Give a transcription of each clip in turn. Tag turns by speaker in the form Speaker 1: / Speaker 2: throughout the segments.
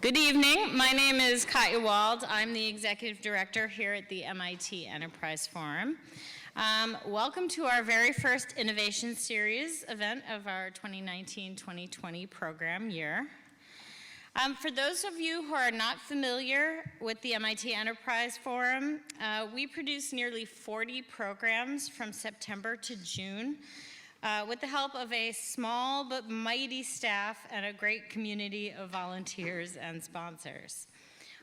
Speaker 1: Good evening. My name is Katya Wald. I'm the Executive Director here at the MIT Enterprise Forum. Welcome to our very first Innovation Series event of our 2019-2020 program year. For those of you who are not familiar with the MIT Enterprise Forum, we produce nearly 40 programs from September to June with the help of a small but mighty staff and a great community of volunteers and sponsors.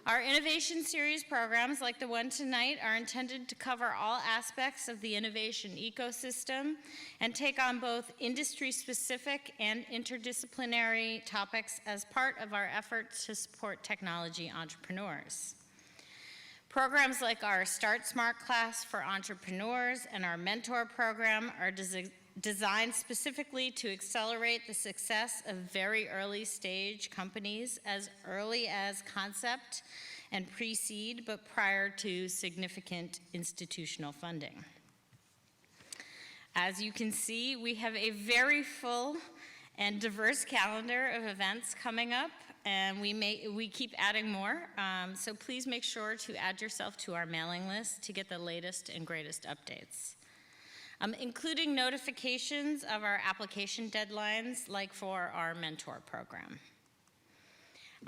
Speaker 1: Our Innovation Series programs, like the one tonight, are intended to cover all aspects of the innovation ecosystem and take on both industry-specific and interdisciplinary topics as part of our efforts to support technology entrepreneurs. Programs like our Start Smart class for entrepreneurs and our mentor program are designed specifically to accelerate the success of very early stage companies as early as concept and pre-seed, but prior to significant institutional funding. As you can see, we have a very full and diverse calendar of events coming up, and we keep adding more, so please make sure to add yourself to our mailing list to get the latest and greatest updates. Including notifications of our application deadlines, like for our mentor program.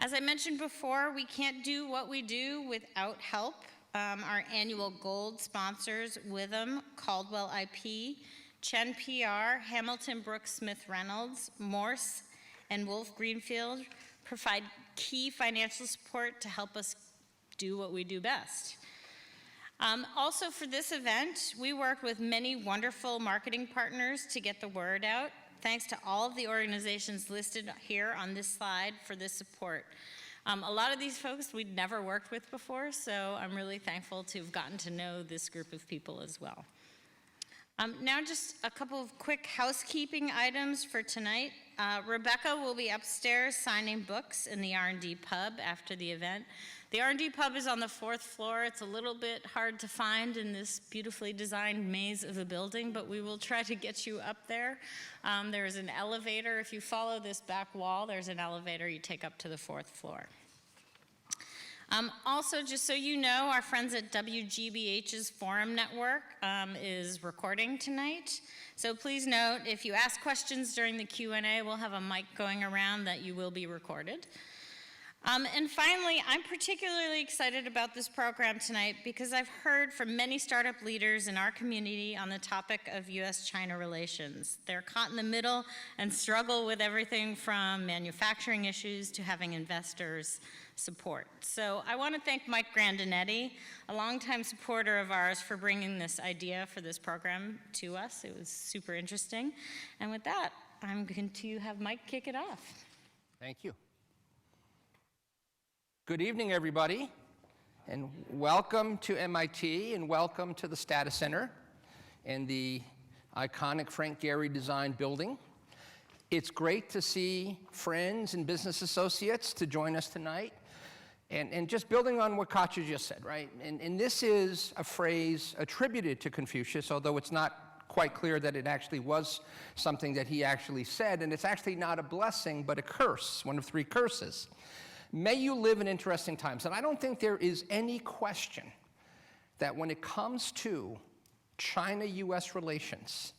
Speaker 1: As I mentioned before, we can't do what we do without help. Our annual gold sponsors, Witham, Caldwell IP, Chen PR, Hamilton Brooks Smith Reynolds, Morse, and Wolf Greenfield provide key financial support to help us do what we do best. Also for this event, we worked with many wonderful marketing partners to get the word out. Thanks to all of the organizations listed here on this slide for this support. A lot of these folks we'd never worked with before, so I'm really thankful to have gotten to know this group of people as well. Now just a couple of quick housekeeping items for tonight. Rebecca will be upstairs signing books in the R&D pub after the event. The R&D pub is on the 4th floor. It's a little bit hard to find in this beautifully designed maze of a building, but we will try to get you up there. There is an elevator. If you follow this back wall, there's an elevator you take up to the 4th floor. Also, just so you know, our friends at WGBH's Forum Network is recording tonight. So please note, if you ask questions during the Q&A, we'll have a mic going around that you will be recorded. And finally, I'm particularly excited about this program tonight because I've heard from many startup leaders in our community on the topic of US-China relations. They're caught in the middle and struggle with everything from manufacturing issues to having investors support. So I want to thank Mike Grandinetti, a longtime supporter of ours, for bringing this idea for this program to us. It was super interesting. And with that, I'm going to have Mike kick it off.
Speaker 2: Thank you. Good evening, everybody, and welcome to MIT, and welcome to the Status Center and the iconic Frank Gehry designed building. It's great to see friends and business associates to join us tonight. And just building on what Katya just said, right? And this is a phrase attributed to Confucius, although it's not quite clear that it actually was something that he actually said, and it's actually not a blessing, but a curse, one of 3 curses. May you live in interesting times. And I don't think there is any question that when it comes to China-US relations,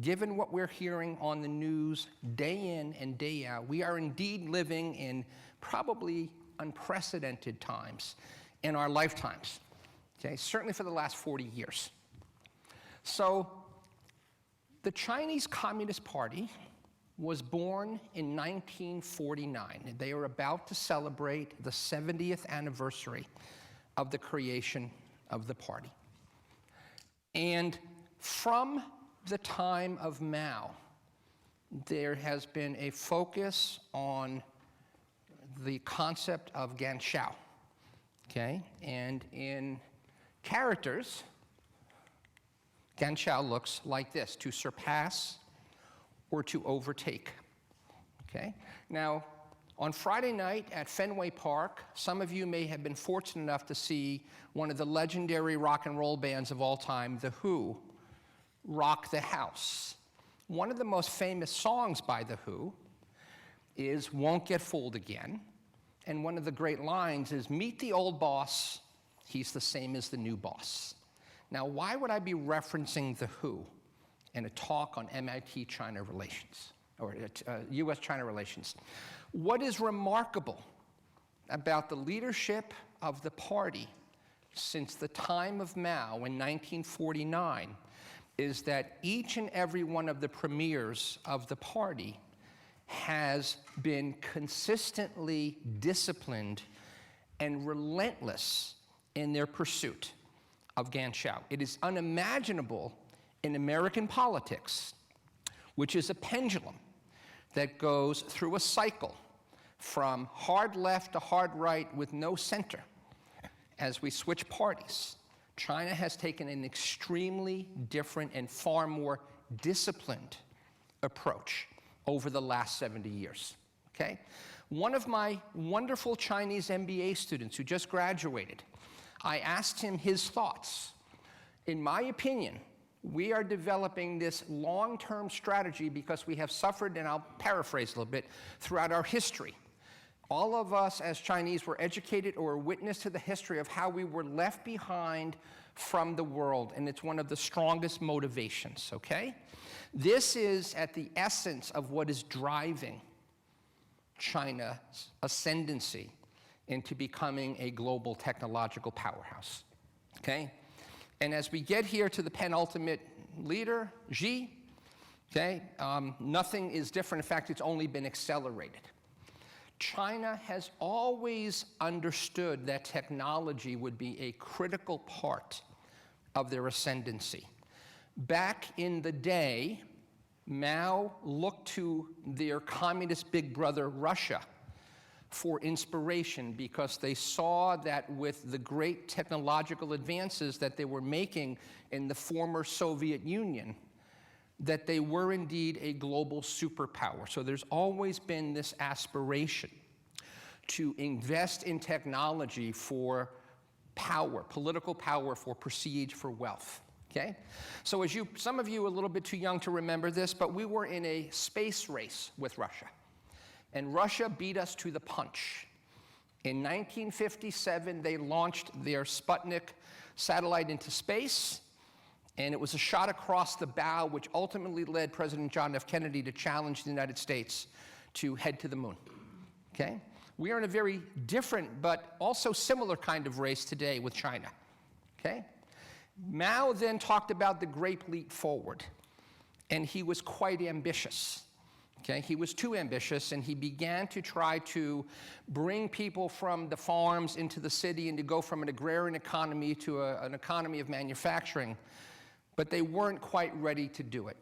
Speaker 2: given what we're hearing on the news day in and day out, we are indeed living in probably unprecedented times in our lifetimes, okay? Certainly for the last 40 years. So the Chinese Communist Party was born in 1949, and they are about to celebrate the 70th anniversary of the creation of the party. And from the time of Mao, there has been a focus on the concept of Ganshao, okay? And in characters, Ganshao looks like this: to surpass or to overtake, okay? Now, on Friday night at Fenway Park, some of you may have been fortunate enough to see one of the legendary rock and roll bands of all time, The Who, rock the house. One of the most famous songs by The Who is Won't Get Fooled Again, and one of the great lines is, "Meet the old boss, he's the same as the new boss." Now, why would I be referencing The Who in a talk on MIT-China relations, or US-China relations? What is remarkable about the leadership of the party since the time of Mao in 1949 is that each and every one of the premiers of the party has been consistently disciplined and relentless in their pursuit of Ganqiao. It is unimaginable in American politics, which is a pendulum that goes through a cycle from hard left to hard right with no center. As we switch parties, China has taken an extremely different and far more disciplined approach over the last 70 years, okay? One of my wonderful Chinese MBA students who just graduated, I asked him his thoughts. In my opinion, we are developing this long-term strategy because we have suffered, and I'll paraphrase a little bit, throughout our history. All of us as Chinese were educated or were witness to the history of how we were left behind from the world, and it's one of the strongest motivations, okay? This is at the essence of what is driving China's ascendancy into becoming a global technological powerhouse, okay? And as we get here to the penultimate leader, Xi, okay, nothing is different. In fact, it's only been accelerated. China has always understood that technology would be a critical part of their ascendancy. Back in the day, Mao looked to their communist big brother, Russia, for inspiration because they saw that with the great technological advances that they were making in the former Soviet Union, that they were indeed a global superpower. So there's always been this aspiration to invest in technology for power, political power, for prestige, for wealth, okay? So as some of you are a little bit too young to remember this, but we were in a space race with Russia. And Russia beat us to the punch. In 1957, they launched their Sputnik satellite into space, and it was a shot across the bow, which ultimately led President John F. Kennedy to challenge the United States to head to the moon, okay? We are in a very different but also similar kind of race today with China, okay? Mao then talked about the Great Leap Forward, and he was quite ambitious. Okay, he was too ambitious, and he began to try to bring people from the farms into the city and to go from an agrarian economy to an economy of manufacturing, but they weren't quite ready to do it.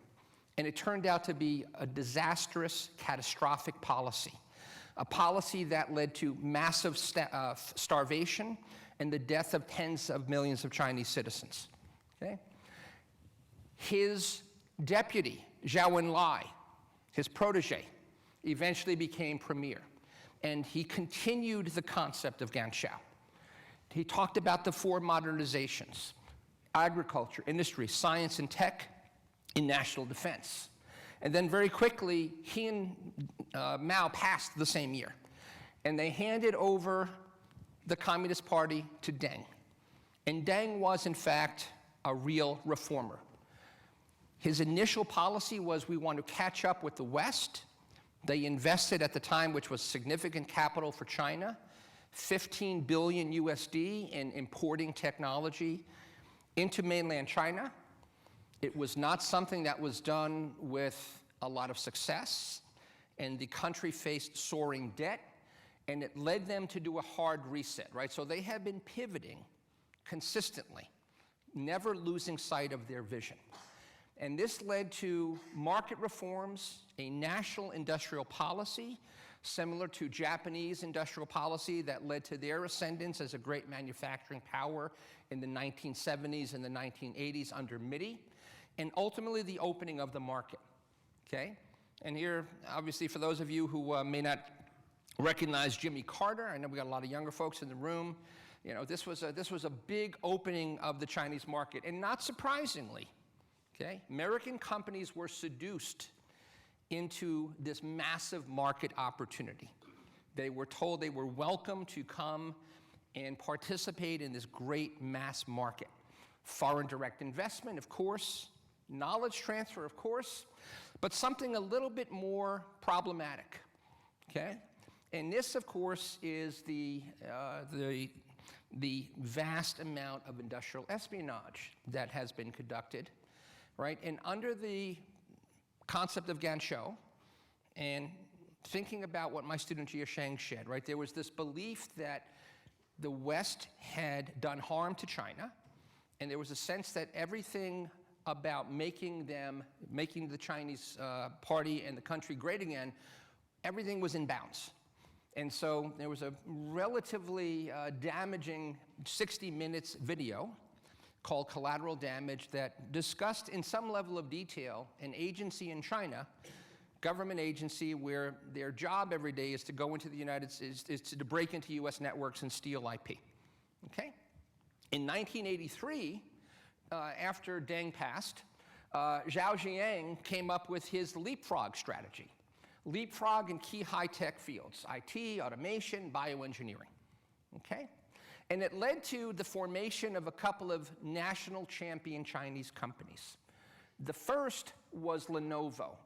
Speaker 2: And it turned out to be a disastrous, catastrophic policy, a policy that led to massive starvation and the death of tens of millions of Chinese citizens. Okay? His deputy, Zhou Enlai, his protege, eventually became premier, and he continued the concept of Ganqiao. He talked about the four modernizations: agriculture, industry, science and tech, and national defense. And then very quickly, he and Mao passed the same year, and they handed over the Communist Party to Deng. And Deng was, in fact, a real reformer. His initial policy was, we want to catch up with the West. They invested at the time, which was significant capital for China, 15 billion USD in importing technology into mainland China. It was not something that was done with a lot of success, and the country faced soaring debt, and it led them to do a hard reset, right? So they have been pivoting consistently, never losing sight of their vision. And this led to market reforms, a national industrial policy, similar to Japanese industrial policy that led to their ascendance as a great manufacturing power in the 1970s and the 1980s under MIDI, and ultimately the opening of the market, okay? And here, obviously, for those of you who may not recognize Jimmy Carter, I know we got a lot of younger folks in the room, you know, this was a big opening of the Chinese market, and not surprisingly, okay, American companies were seduced into this massive market opportunity. They were told they were welcome to come and participate in this great mass market. Foreign direct investment, of course, knowledge transfer, of course, but something a little bit more problematic, okay? And this, of course, is the vast amount of industrial espionage that has been conducted, right? And under the concept of Ganshou, and thinking about what my student Jia Sheng shared, right? There was this belief that the West had done harm to China, and there was a sense that everything about making the Chinese party and the country great again, everything was in bounds. And so there was a relatively damaging 60 minutes video called Collateral Damage that discussed in some level of detail an agency in China, government agency, where their job every day is to go into the United States, is to break into US networks and steal IP, okay? In 1983, after Deng passed, Zhao Ziyang came up with his leapfrog strategy. Leapfrog in key high-tech fields, IT, automation, bioengineering, okay? And it led to the formation of a couple of national champion Chinese companies. The first was Lenovo.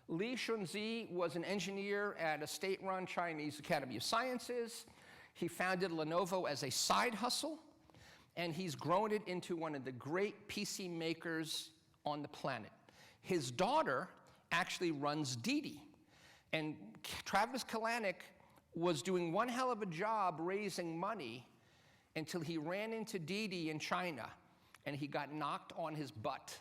Speaker 2: Li Shunzi was an engineer at a state-run Chinese Academy of Sciences. He founded Lenovo as a side hustle, and he's grown it into one of the great PC makers on the planet. His daughter actually runs Didi. And Travis Kalanick was doing one hell of a job raising money until he ran into Didi in China, and he got knocked on his butt.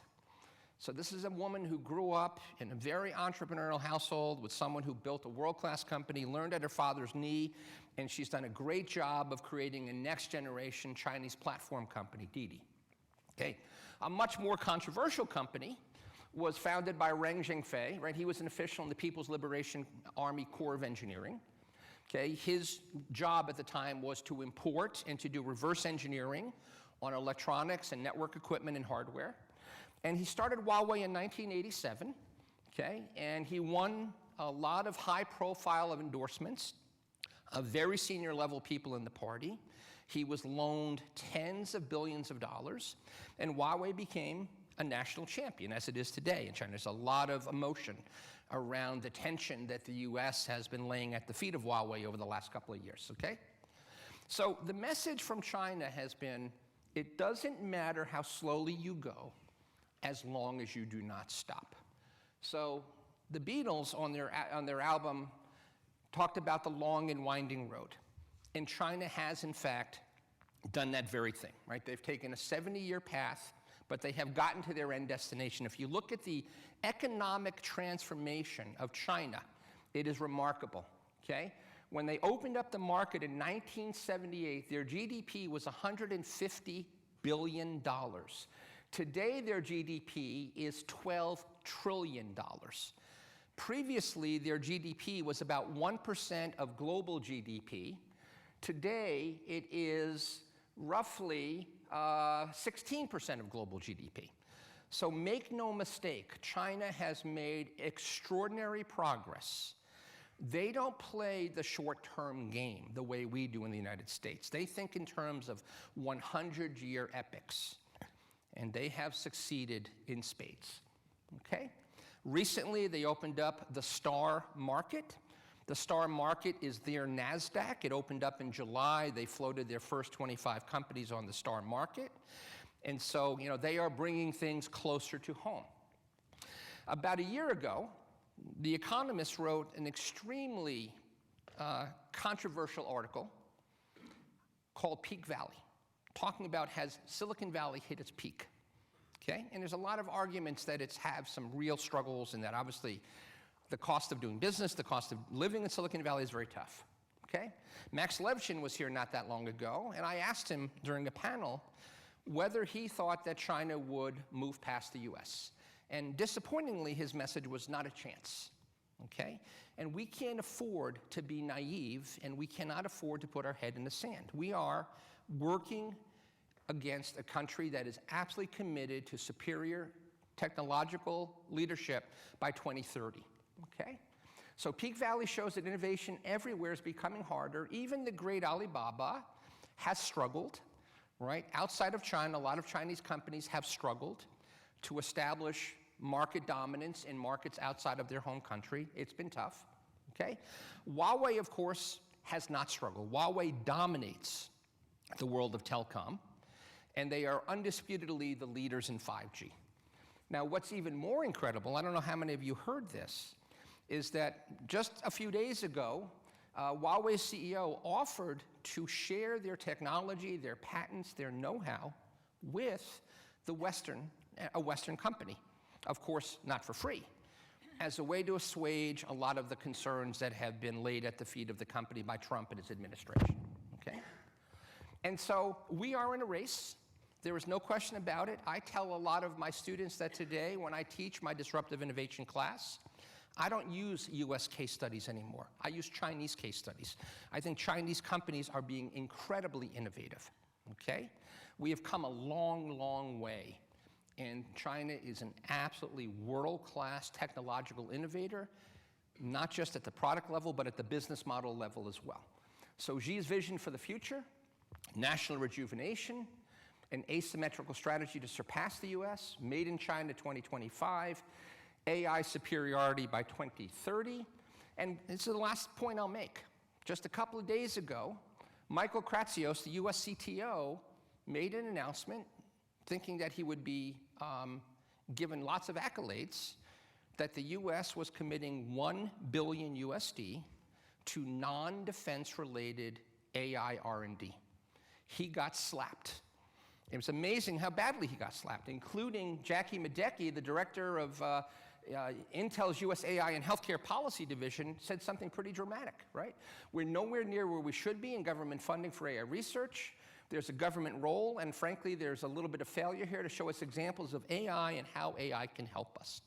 Speaker 2: So this is a woman who grew up in a very entrepreneurial household with someone who built a world-class company, learned at her father's knee, and she's done a great job of creating a next-generation Chinese platform company, Didi. Okay. A much more controversial company was founded by Reng Zhengfei, right? He was an official in the People's Liberation Army Corps of Engineering. Okay. His job at the time was to import and to do reverse engineering on electronics and network equipment and hardware. And he started Huawei in 1987, okay? And he won a lot of high-profile endorsements of very senior-level people in the party. He was loaned tens of billions of dollars, and Huawei became a national champion, as it is today in China. There's a lot of emotion around the tension that the US has been laying at the feet of Huawei over the last couple of years, okay? So the message from China has been, it doesn't matter how slowly you go, as long as you do not stop. So the Beatles on their album talked about the long and winding road. And China has, in fact, done that very thing, right? They've taken a 70-year path, but they have gotten to their end destination. If you look at the economic transformation of China, it is remarkable, okay? When they opened up the market in 1978, their GDP was $150 billion. Today, their GDP is $12 trillion. Previously, their GDP was about 1% of global GDP. Today, it is roughly 16% of global GDP. So make no mistake, China has made extraordinary progress. They don't play the short-term game the way we do in the United States. They think in terms of 100-year epics. And they have succeeded in spades, okay? Recently, they opened up the STAR market. The STAR market is their NASDAQ. It opened up in July. They floated their first 25 companies on the STAR market. And so, you know, they are bringing things closer to home. About a year ago, The Economist wrote an extremely controversial article called Peak Valley, talking about has Silicon Valley hit its peak, okay? And there's a lot of arguments that it's have some real struggles and that obviously the cost of doing business, the cost of living in Silicon Valley is very tough, okay? Max Levchin was here not that long ago, and I asked him during a panel whether he thought that China would move past the US. And disappointingly, his message was not a chance, okay? And we can't afford to be naive, and we cannot afford to put our head in the sand. We are working against a country that is absolutely committed to superior technological leadership by 2030, okay? So Peak Valley shows that innovation everywhere is becoming harder. Even the great Alibaba has struggled, right? Outside of China, a lot of Chinese companies have struggled to establish market dominance in markets outside of their home country. It's been tough, okay? Huawei, of course, has not struggled. Huawei dominates the world of telecom, and they are undisputedly the leaders in 5G. Now, what's even more incredible, I don't know how many of you heard this, is that just a few days ago, Huawei's CEO offered to share their technology, their patents, their know-how with a Western company. Of course, not for free, as a way to assuage a lot of the concerns that have been laid at the feet of the company by Trump and his administration, okay? And so we are in a race. There is no question about it. I tell a lot of my students that today, when I teach my disruptive innovation class, I don't use US case studies anymore. I use Chinese case studies. I think Chinese companies are being incredibly innovative, okay? We have come a long, long way, and China is an absolutely world-class technological innovator, not just at the product level, but at the business model level as well. So Xi's vision for the future, national rejuvenation, an asymmetrical strategy to surpass the US, made in China 2025, AI superiority by 2030. And this is the last point I'll make. Just a couple of days ago, Michael Kratsios, the US CTO, made an announcement thinking that he would be given lots of accolades, that the US was committing $1 billion USD to non-defense related AI R&D. He got slapped. It was amazing how badly he got slapped, including Jackie Medecki, the director of Intel's US AI and Healthcare Policy Division, said something pretty dramatic, right? We're nowhere near where we should be in government funding for AI research. There's a government role, and frankly, there's a little bit of failure here to show us examples of AI and how AI can help us.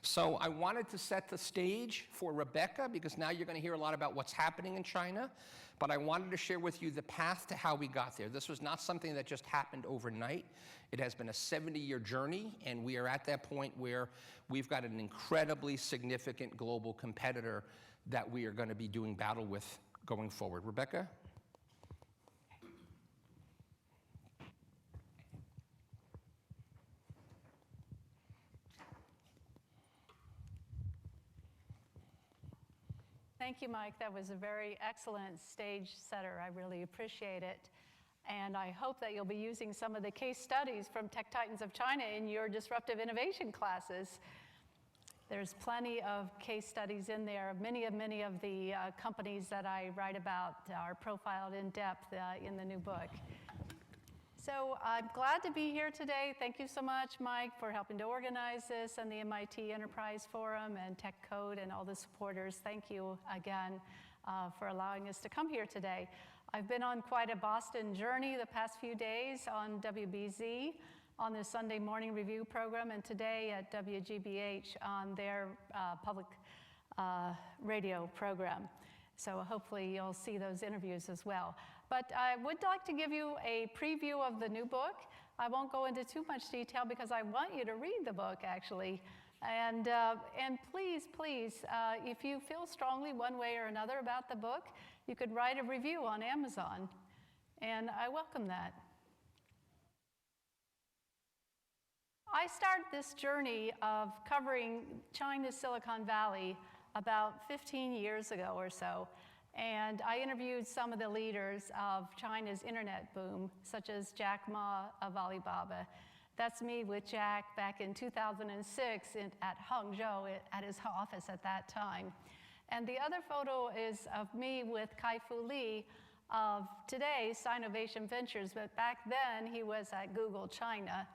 Speaker 2: So I wanted to set the stage for Rebecca, because now you're going to hear a lot about what's happening in China, but I wanted to share with you the path to how we got there. This was not something that just happened overnight. It has been a 70-year journey, and we are at that point where we've got an incredibly significant global competitor that we are going to be doing battle with going forward. Rebecca?
Speaker 3: Thank you, Mike. That was a very excellent stage setter. I really appreciate it. And I hope that you'll be using some of the case studies from Tech Titans of China in your disruptive innovation classes. There's plenty of case studies in there. Many of the companies that I write about are profiled in depth in the new book. So I'm glad to be here today. Thank you so much, Mike, for helping to organize this, and the MIT Enterprise Forum and Tech Code and all the supporters. Thank you again for allowing us to come here today. I've been on quite a Boston journey the past few days on WBZ, on the Sunday morning review program, and today at WGBH on their public radio program. So hopefully you'll see those interviews as well. But I would like to give you a preview of the new book. I won't go into too much detail because I want you to read the book, actually. And please, if you feel strongly one way or another about the book, you could write a review on Amazon, and I welcome that. I started this journey of covering China's Silicon Valley about 15 years ago or so, and I interviewed some of the leaders of China's internet boom, such as Jack Ma of Alibaba. That's me with Jack back in 2006 at Hangzhou at his office at that time. And the other photo is of me with Kai-Fu Lee of today, Sinovation Ventures, but back then he was at Google China.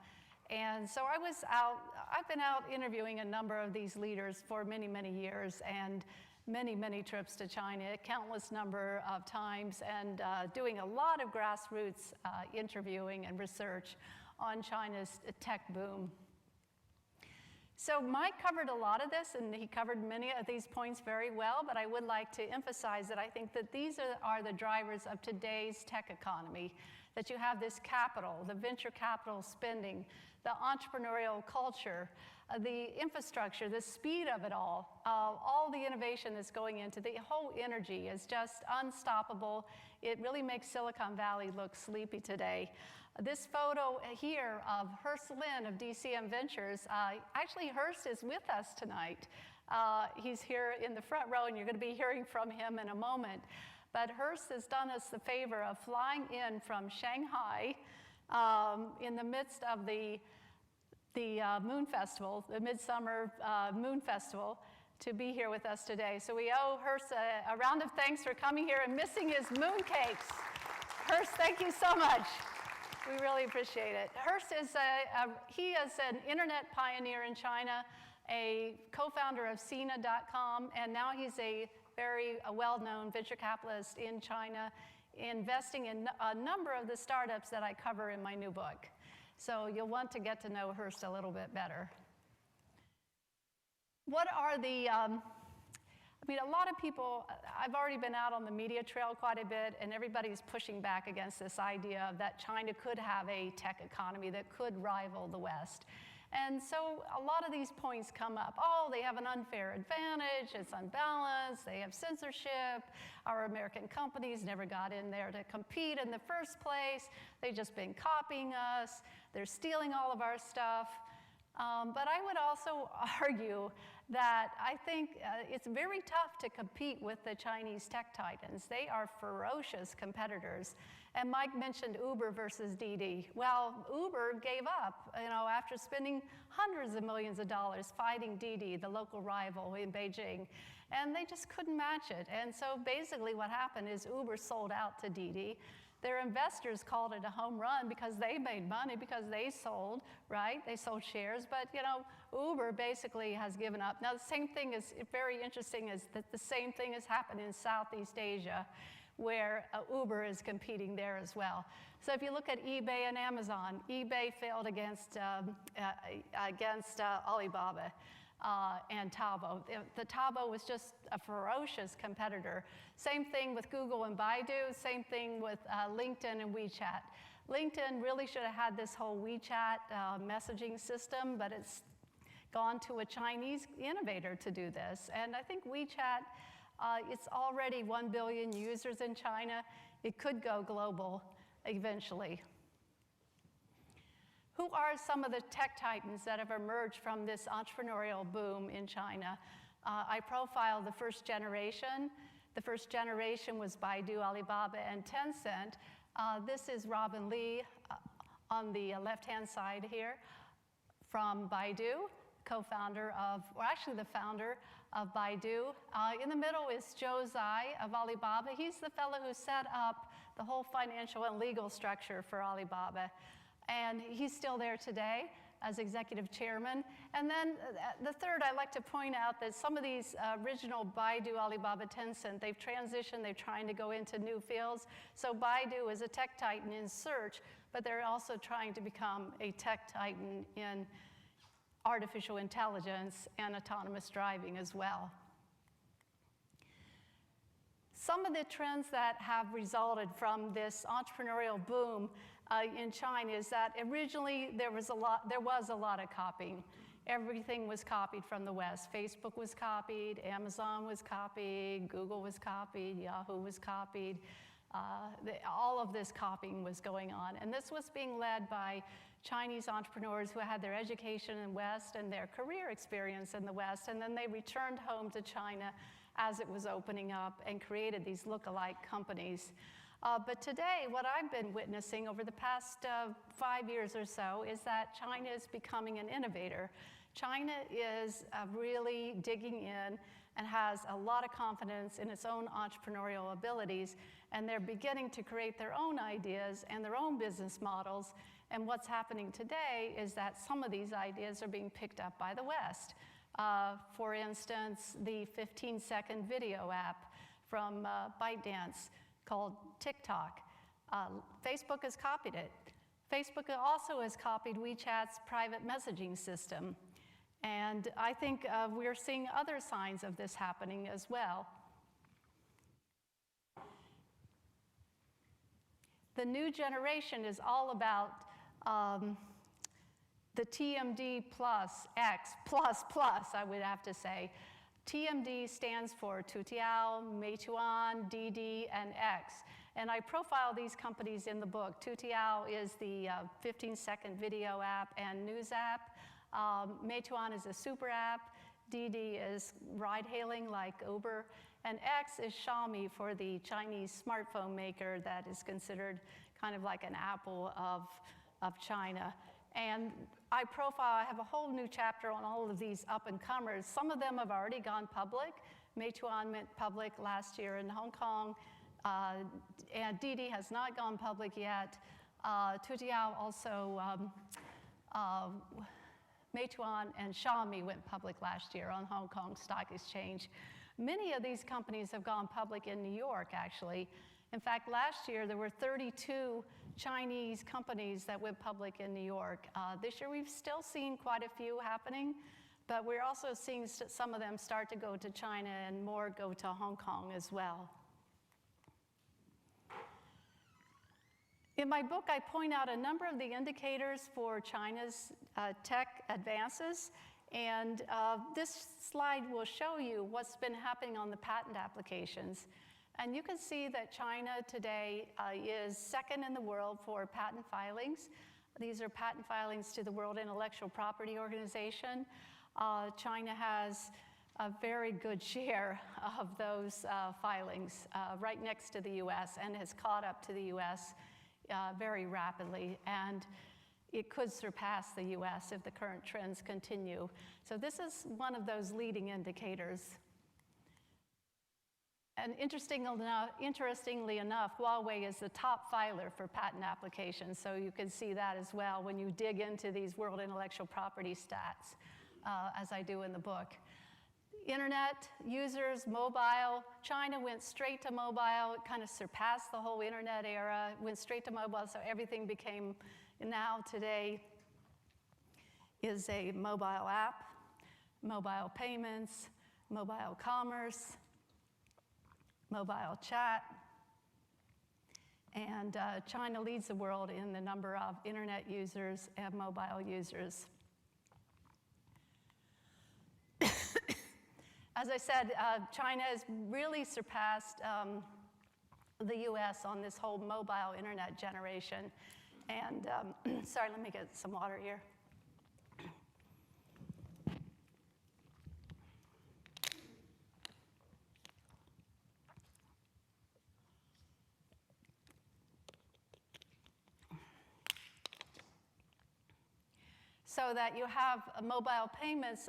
Speaker 3: And so I've been out interviewing a number of these leaders for many, many years, and many trips to China, a countless number of times, and doing a lot of grassroots interviewing and research on China's tech boom. So Mike covered a lot of this, and he covered many of these points very well, but I would like to emphasize that I think that these are the drivers of today's tech economy. that you have this capital, the venture capital spending, the entrepreneurial culture, the infrastructure, the speed of it all the innovation that's going into the whole energy is just unstoppable. It really makes Silicon Valley look sleepy today. This photo here of Hurst Lin of DCM Ventures, actually Hurst is with us tonight. He's here in the front row, and you're going to be hearing from him in a moment. But Hurst has done us the favor of flying in from Shanghai in the midst of the Moon Festival, the Midsummer Moon Festival, to be here with us today. So we owe Hurst a round of thanks for coming here and missing his mooncakes. Hurst, thank you so much. We really appreciate it. Hurst is he is an internet pioneer in China, a co-founder of Sina.com, and now he's a very well-known venture capitalist in China, investing in a number of the startups that I cover in my new book. So you'll want to get to know Hurst a little bit better. What are the, I mean, a lot of people, I've already been out on the media trail quite a bit, and everybody's pushing back against this idea that China could have a tech economy that could rival the West. And so a lot of these points come up. Oh, they have an unfair advantage, it's unbalanced, they have censorship, our American companies never got in there to compete in the first place, they've just been copying us, they're stealing all of our stuff. But I would also argue that I think it's very tough to compete with the Chinese tech titans. They are ferocious competitors. And Mike mentioned Uber versus Didi. Well, Uber gave up, after spending hundreds of millions of dollars fighting Didi, the local rival in Beijing, and they just couldn't match it. And so basically what happened is Uber sold out to Didi. Their investors called it a home run because they made money, because they sold, right? They sold shares, but Uber basically has given up. Now the same thing is very interesting is that the same thing has happened in Southeast Asia, where Uber is competing there as well. So if you look at eBay and Amazon, eBay failed against Alibaba and Taobao. The Taobao was just a ferocious competitor. Same thing with Google and Baidu, same thing with LinkedIn and WeChat. LinkedIn really should have had this whole WeChat messaging system, but it's gone to a Chinese innovator to do this. And I think WeChat, it's already 1 billion users in China. It could go global eventually. Who are some of the tech titans that have emerged from this entrepreneurial boom in China? I profiled the first generation. The first generation was Baidu, Alibaba, and Tencent. This is Robin Li on the left-hand side here from Baidu, co-founder of, or actually the founder of Baidu. In the middle is Zhou Zai of Alibaba. He's the fellow who set up the whole financial and legal structure for Alibaba. And he's still there today as executive chairman. And then the third, I'd like to point out that some of these original Baidu, Alibaba, Tencent, they've transitioned, they're trying to go into new fields. So Baidu is a tech titan in search, but they're also trying to become a tech titan in artificial intelligence and autonomous driving as well. Some of the trends that have resulted from this entrepreneurial boom in China is that originally there was a lot of copying. Everything was copied from the West. Facebook was copied, Amazon was copied, Google was copied, Yahoo was copied. All of this copying was going on. And this was being led by Chinese entrepreneurs who had their education in the West and their career experience in the West, and then they returned home to China as it was opening up and created these look-alike companies. But today, what I've been witnessing over the past 5 years or so is that China is becoming an innovator. China is really digging in and has a lot of confidence in its own entrepreneurial abilities, and they're beginning to create their own ideas and their own business models. And what's happening today is that some of these ideas are being picked up by the West. For instance, the 15-second video app from ByteDance called TikTok. Facebook has copied it. Facebook also has copied WeChat's private messaging system. And I think we're seeing other signs of this happening as well. The new generation is all about the TMD plus X plus plus, I would have to say. TMD stands for Toutiao, Meituan, Didi, and X. And I profile these companies in the book. Toutiao is the 15-second video app and news app. Meituan is a super app. Didi is ride-hailing like Uber. And X is Xiaomi for the Chinese smartphone maker that is considered kind of like an Apple of China. And I have a whole new chapter on all of these up-and-comers. Some of them have already gone public. Meituan went public last year in Hong Kong. And Didi has not gone public yet. Toutiao also, Meituan and Xiaomi went public last year on Hong Kong Stock Exchange. Many of these companies have gone public in New York, actually. In fact, last year there were 32 Chinese companies that went public in New York. This year we've still seen quite a few happening, but we're also seeing some of them start to go to China and more go to Hong Kong as well. In my book, I point out a number of the indicators for China's tech advances, and this slide will show you what's been happening on the patent applications. And you can see that China today is second in the world for patent filings. These are patent filings to the World Intellectual Property Organization. China has a very good share of those filings right next to the US and has caught up to the US very rapidly. And it could surpass the US if the current trends continue. So this is one of those leading indicators. And interestingly enough, Huawei is the top filer for patent applications, so you can see that as well when you dig into these world intellectual property stats, as I do in the book. Internet users, mobile, China went straight to mobile. It kind of surpassed the whole internet era, went straight to mobile, so everything became, now today, is a mobile app, mobile payments, mobile commerce, mobile chat, and China leads the world in the number of internet users and mobile users. As I said, China has really surpassed the US on this whole mobile internet generation. And sorry, let me get some water here. So that you have mobile payments,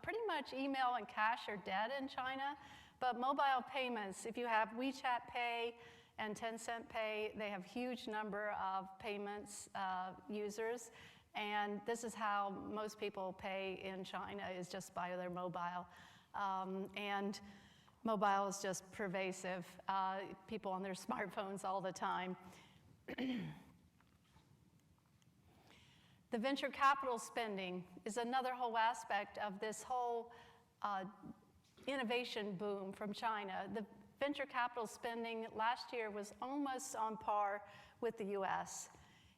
Speaker 3: pretty much email and cash are dead in China, but mobile payments, if you have WeChat Pay and Tencent Pay, they have huge number of payments users, and this is how most people pay in China is just by their mobile. And mobile is just pervasive, people on their smartphones all the time. The venture capital spending is another whole aspect of this whole innovation boom from China. The venture capital spending last year was almost on par with the US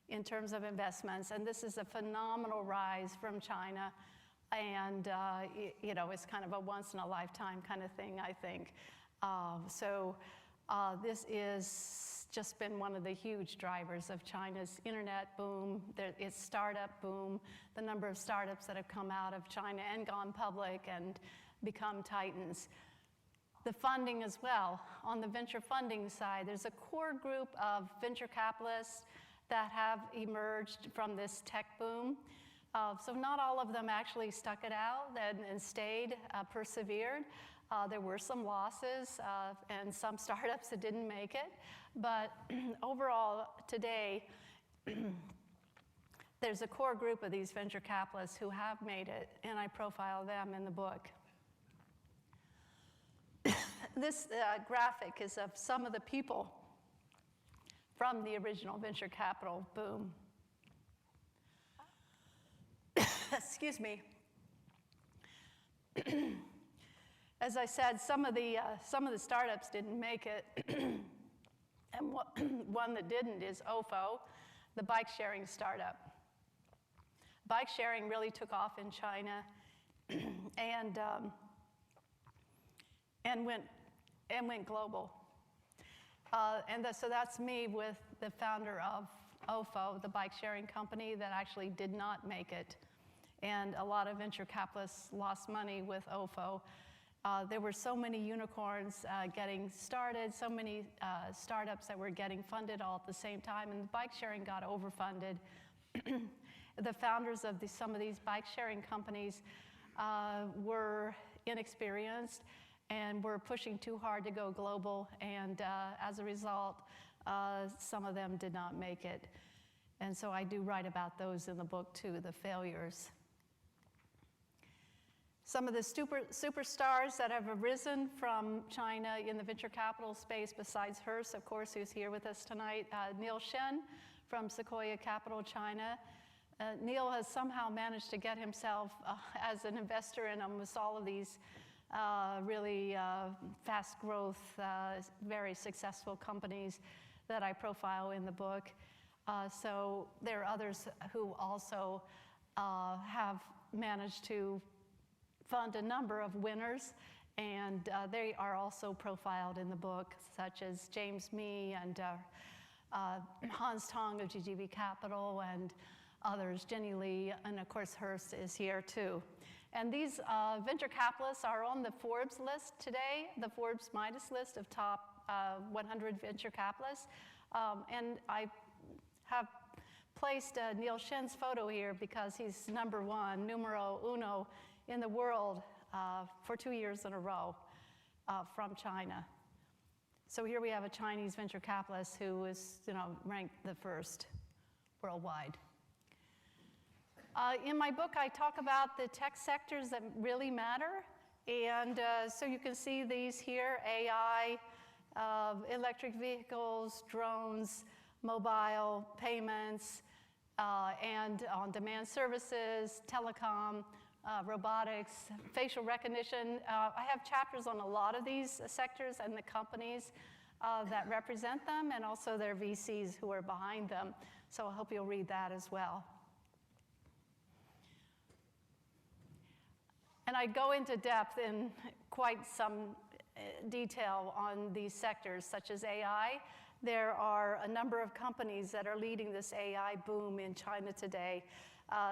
Speaker 3: in terms of investments, and this is a phenomenal rise from China, and it's kind of a once-in-a-lifetime kind of thing, I think. This is just been one of the huge drivers of China's internet boom, its startup boom, the number of startups that have come out of China and gone public and become titans. The funding as well. On the venture funding side, there's a core group of venture capitalists that have emerged from this tech boom. So not all of them actually stuck it out and stayed, persevered. There were some losses and some startups that didn't make it. But overall, today, there's a core group of these venture capitalists who have made it, and I profile them in the book. This graphic is of some of the people from the original venture capital boom. Excuse me. As I said, some of the startups didn't make it. And one that didn't is OFO, the bike sharing startup. Bike sharing really took off in China and went global. So that's me with the founder of OFO, the bike sharing company that actually did not make it. And a lot of venture capitalists lost money with OFO. There were so many unicorns getting started, so many startups that were getting funded all at the same time, and the bike sharing got overfunded. The founders of some of these bike sharing companies were inexperienced and were pushing too hard to go global, and as a result, some of them did not make it. And so I do write about those in the book too, the failures. Some of the superstars that have arisen from China in the venture capital space, besides Hearst, of course, who's here with us tonight, Neil Shen from Sequoia Capital China. Neil has somehow managed to get himself as an investor in almost all of these really fast growth, very successful companies that I profile in the book. So there are others who also have managed to fund a number of winners, and they are also profiled in the book, such as James Mee and Hans Tong of GGV Capital and others, Jenny Lee, and of course Hearst is here too. And these venture capitalists are on the Forbes list today, the Forbes Midas list of top 100 venture capitalists. And I have placed Neil Shen's photo here because he's number one, numero uno, in the world for 2 years in a row from China. So here we have a Chinese venture capitalist who is, ranked the first worldwide. In my book, I talk about the tech sectors that really matter. And so you can see these here, AI, electric vehicles, drones, mobile payments, and on-demand services, telecom, robotics, facial recognition. I have chapters on a lot of these sectors and the companies that represent them, and also their VCs who are behind them. So I hope you'll read that as well. And I go into depth in quite some detail on these sectors, such as AI. There are a number of companies that are leading this AI boom in China today,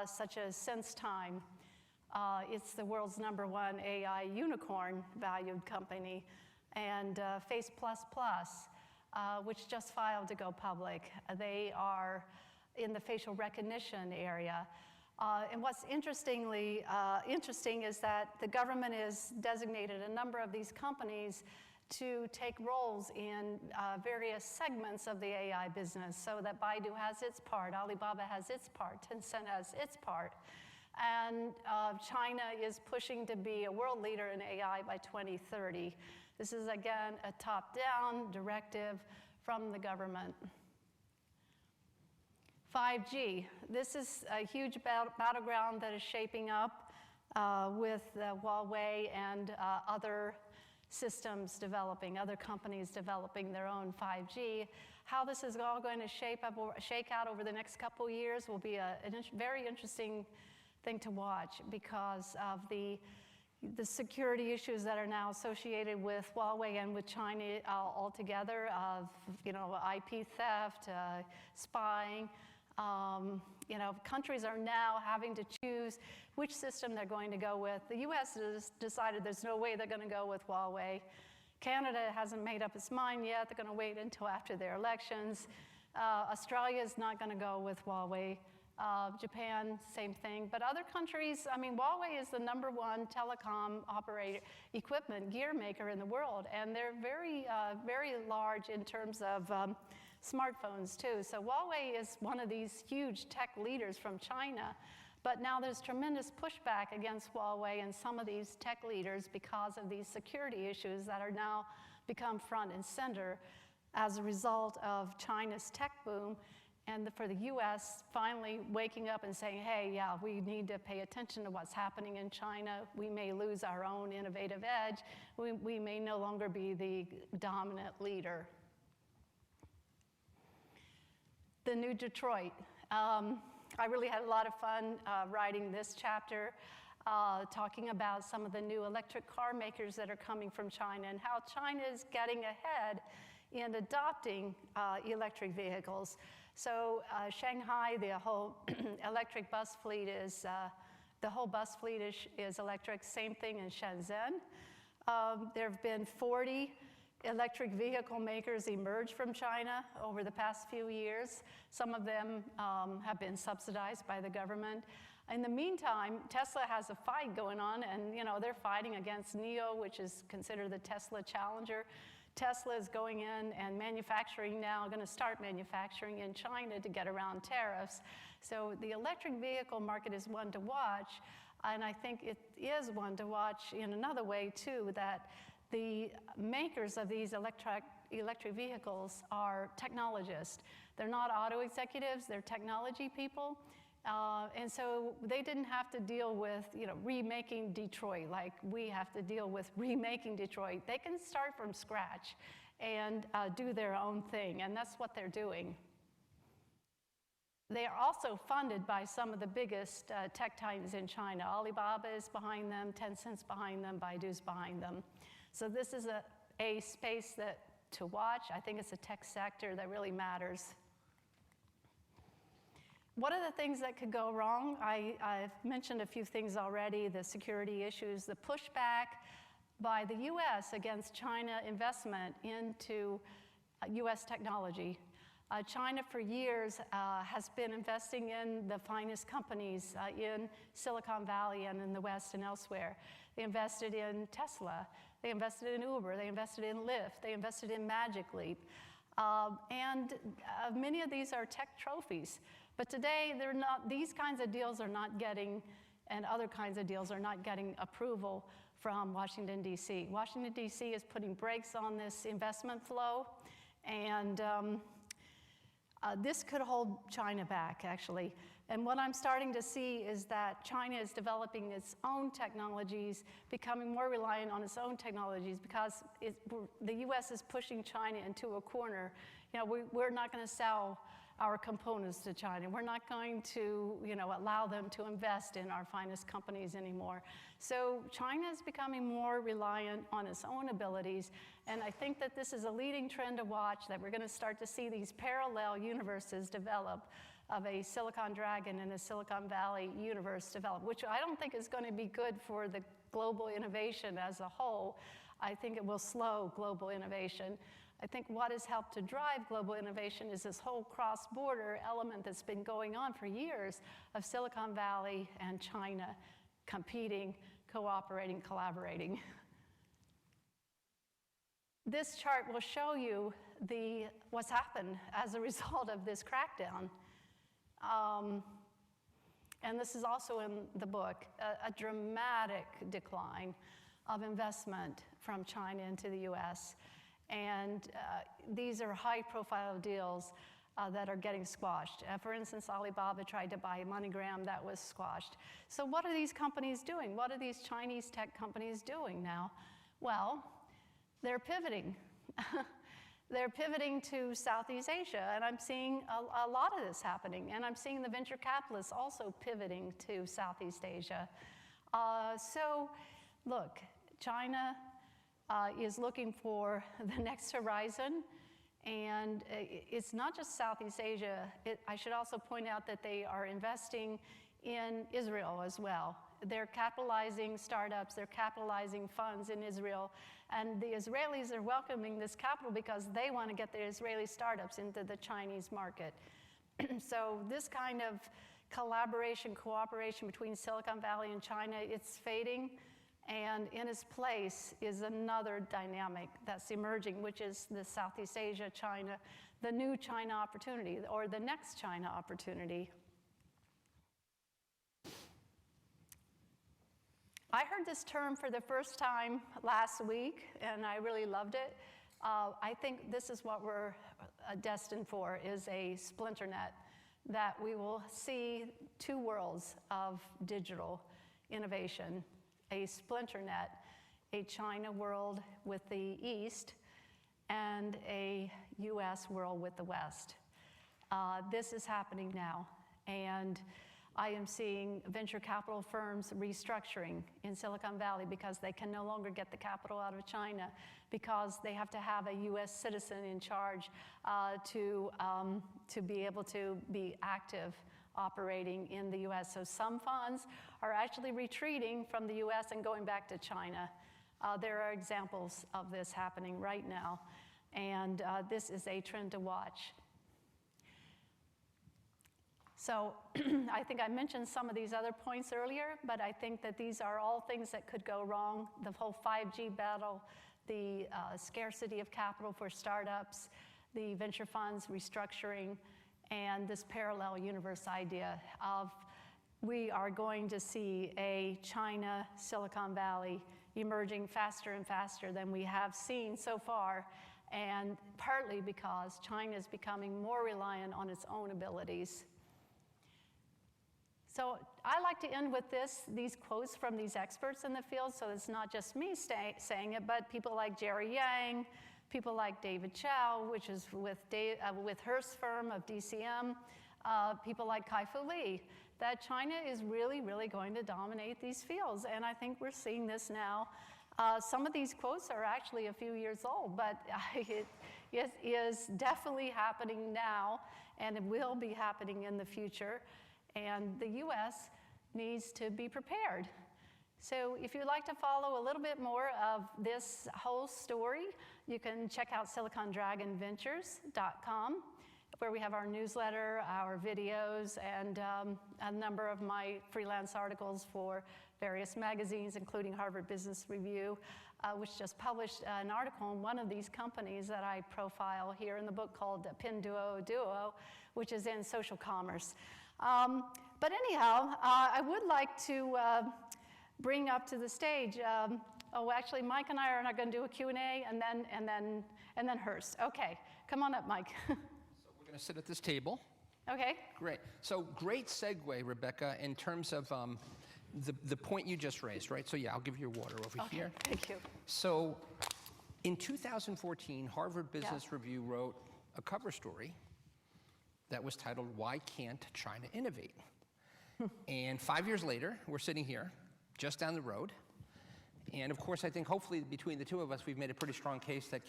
Speaker 3: such as SenseTime. It's the world's #1 AI unicorn valued company, and Face++, which just filed to go public. They are in the facial recognition area. And what's interesting is that the government has designated a number of these companies to take roles in various segments of the AI business, so that Baidu has its part, Alibaba has its part, Tencent has its part. And China is pushing to be a world leader in AI by 2030. This is, again, a top-down directive from the government. 5G. This is a huge battleground that is shaping up with Huawei and other systems developing, other companies developing their own 5G. How this is all going to shake out over the next couple years will be a very interesting thing to watch, because of the security issues that are now associated with Huawei and with China altogether, of IP theft, spying. Countries are now having to choose which system they're going to go with. The US has decided there's no way they're going to go with Huawei. Canada hasn't made up its mind yet. They're going to wait until after their elections. Australia is not going to go with Huawei. Japan, same thing. But other countries, Huawei is the #1 telecom operator, equipment, gear maker in the world. And they're very, very large in terms of smartphones, too. So Huawei is one of these huge tech leaders from China. But now there's tremendous pushback against Huawei and some of these tech leaders because of these security issues that are now become front and center as a result of China's tech boom. And for the US finally waking up and saying, hey, yeah, we need to pay attention to what's happening in China. We may lose our own innovative edge. We may no longer be the dominant leader. the new Detroit. I really had a lot of fun writing this chapter, talking about some of the new electric car makers that are coming from China and how China is getting ahead in adopting electric vehicles. So Shanghai, the whole electric bus fleet is, the whole bus fleet is electric. Same thing in Shenzhen. There have been 40 electric vehicle makers emerge from China over the past few years. Some of them have been subsidized by the government. In the meantime, Tesla has a fight going on, and they're fighting against NIO, which is considered the Tesla challenger. Tesla is going in and manufacturing now, going to start manufacturing in China to get around tariffs. So the electric vehicle market is one to watch, and I think it is one to watch in another way too, that the makers of these electric vehicles are technologists. They're not auto executives, they're technology people. And so they didn't have to deal with remaking Detroit like we have to deal with remaking Detroit. They can start from scratch and do their own thing, and that's what they're doing. They are also funded by some of the biggest tech titans in China. Alibaba is behind them, Tencent's behind them, Baidu's behind them. So this is a space to watch. I think it's a tech sector that really matters. What are the things that could go wrong? I've mentioned a few things already, the security issues, the pushback by the US against China investment into US technology. China for years has been investing in the finest companies in Silicon Valley and in the West and elsewhere. They invested in Tesla, they invested in Uber, they invested in Lyft, they invested in Magic Leap. And many of these are tech trophies. But today, these kinds of deals are not getting, and other kinds of deals are not getting approval from Washington, D.C. Washington, D.C. is putting brakes on this investment flow, and this could hold China back, actually. And what I'm starting to see is that China is developing its own technologies, becoming more reliant on its own technologies, because the U.S. is pushing China into a corner. We're not going to sell our components to China. We're not going to, allow them to invest in our finest companies anymore. So China is becoming more reliant on its own abilities, and I think that this is a leading trend to watch, that we're going to start to see these parallel universes develop, of a Silicon Dragon and a Silicon Valley universe develop, which I don't think is going to be good for the global innovation as a whole. I think it will slow global innovation. I think what has helped to drive global innovation is this whole cross-border element that's been going on for years of Silicon Valley and China competing, cooperating, collaborating. This chart will show you what's happened as a result of this crackdown. And this is also in the book, a dramatic decline of investment from China into the US. And these are high-profile deals that are getting squashed. For instance, Alibaba tried to buy MoneyGram, that was squashed. So what are these companies doing? What are these Chinese tech companies doing now? Well, they're pivoting. They're pivoting to Southeast Asia, and I'm seeing a lot of this happening. And I'm seeing the venture capitalists also pivoting to Southeast Asia. So look, China is looking for the next horizon, and it's not just Southeast Asia. I should also point out that they are investing in Israel as well. They're capitalizing startups, they're capitalizing funds in Israel, and the Israelis are welcoming this capital because they want to get the Israeli startups into the Chinese market. So this kind of collaboration, cooperation between Silicon Valley and China, it's fading. And in its place is another dynamic that's emerging, which is the Southeast Asia, China, the new China opportunity, or the next China opportunity. I heard this term for the first time last week, and I really loved it. I think this is what we're destined for, is a splinter net, that we will see two worlds of digital innovation. A splinter net, a China world with the East, and a US world with the West. This is happening now. And I am seeing venture capital firms restructuring in Silicon Valley because they can no longer get the capital out of China, because they have to have a US citizen in charge to be able to be active operating in the US. So some funds are actually retreating from the US and going back to China. There are examples of this happening right now, and this is a trend to watch. So I think I mentioned some of these other points earlier, but I think that these are all things that could go wrong. The whole 5G battle, the scarcity of capital for startups, the venture funds restructuring, and this parallel universe idea of we are going to see a China, Silicon Valley emerging faster and faster than we have seen so far, and partly because China is becoming more reliant on its own abilities. So I like to end with these quotes from these experts in the field, so it's not just me saying it, but people like Jerry Yang, people like David Chow, which is with Hearst's firm of DCM, people like Kai-Fu Lee, that China is really, really going to dominate these fields. And I think we're seeing this now. Some of these quotes are actually a few years old, but it is definitely happening now, and it will be happening in the future. And the US needs to be prepared. So if you'd like to follow a little bit more of this whole story, you can check out silicondragonventures.com, where we have our newsletter, our videos, and a number of my freelance articles for various magazines, including Harvard Business Review, which just published an article on one of these companies that I profile here in the book called Pinduoduo, which is in social commerce. But anyhow, I would like to bring up to the stage. Actually, Mike and I are not going to do a Q&A, and then Hearst. Okay, come on up, Mike.
Speaker 2: So we're going to sit at this table.
Speaker 3: Okay.
Speaker 2: Great. So great segue, Rebecca, in terms of the point you just raised, right? So yeah, I'll give you your water over here.
Speaker 3: Thank you.
Speaker 2: So in 2014, Harvard Business Review wrote a cover story that was titled, "Why Can't China Innovate?" And 5 years later, we're sitting here, just down the road. And of course, I think hopefully between the two of us, we've made a pretty strong case that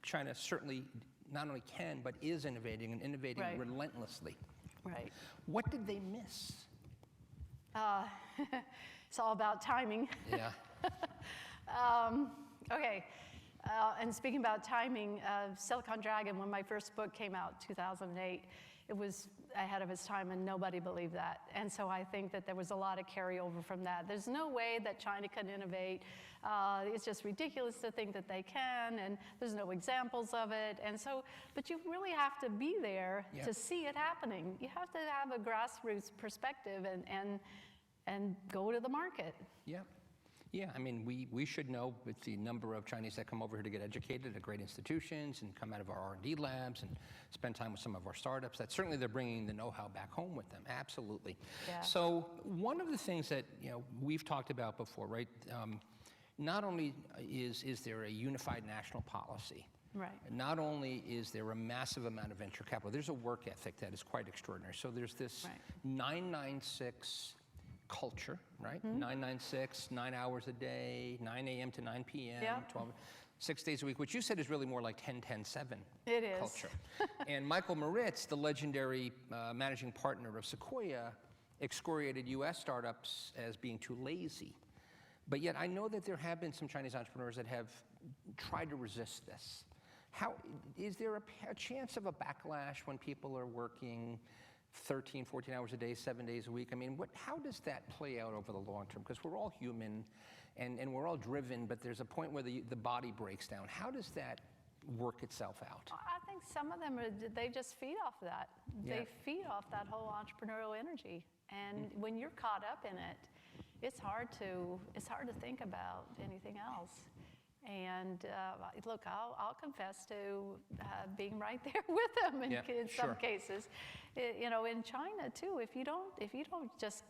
Speaker 2: China certainly not only can, but is innovating, and innovating relentlessly.
Speaker 3: Right.
Speaker 2: What did they miss?
Speaker 3: It's all about timing.
Speaker 2: Yeah.
Speaker 3: Okay. And speaking about timing, Silicon Dragon, when my first book came out, 2008, it was ahead of its time, and nobody believed that. And so I think that there was a lot of carryover from that. There's no way that China can innovate. It's just ridiculous to think that they can, and there's no examples of it. And so, but you really have to be there to see it happening. You have to have a grassroots perspective and go to the market.
Speaker 2: Yeah. Yeah, I mean, we should know with the number of Chinese that come over here to get educated at great institutions and come out of our R&D labs and spend time with some of our startups, that certainly they're bringing the know-how back home with them, absolutely.
Speaker 3: Yeah.
Speaker 2: So one of the things that we've talked about before, right, not only is there a unified national policy,
Speaker 3: right.
Speaker 2: Not only is there a massive amount of venture capital, there's a work ethic that is quite extraordinary. So there's this 996 culture, right? 996, 9 hours a day, 9 a.m. to 9 p.m., 12, 6 days a week, which you said is really more like 10-10-7
Speaker 3: It is.
Speaker 2: culture. And Michael Moritz, the legendary managing partner of Sequoia, excoriated U.S. startups as being too lazy. But yet I know that there have been some Chinese entrepreneurs that have tried to resist this. Is there a chance of a backlash when people are working 13, 14 hours a day, 7 days a week? I mean, how does that play out over the long term? Because we're all human and we're all driven, but there's a point where the body breaks down. How does that work itself out?
Speaker 3: I think some of them, they just feed off that.
Speaker 2: Yeah.
Speaker 3: They feed off that whole entrepreneurial energy. And when you're caught up in it, it's hard to think about anything else. And look, I'll confess to being right there with them in some cases. In China too, if you don't just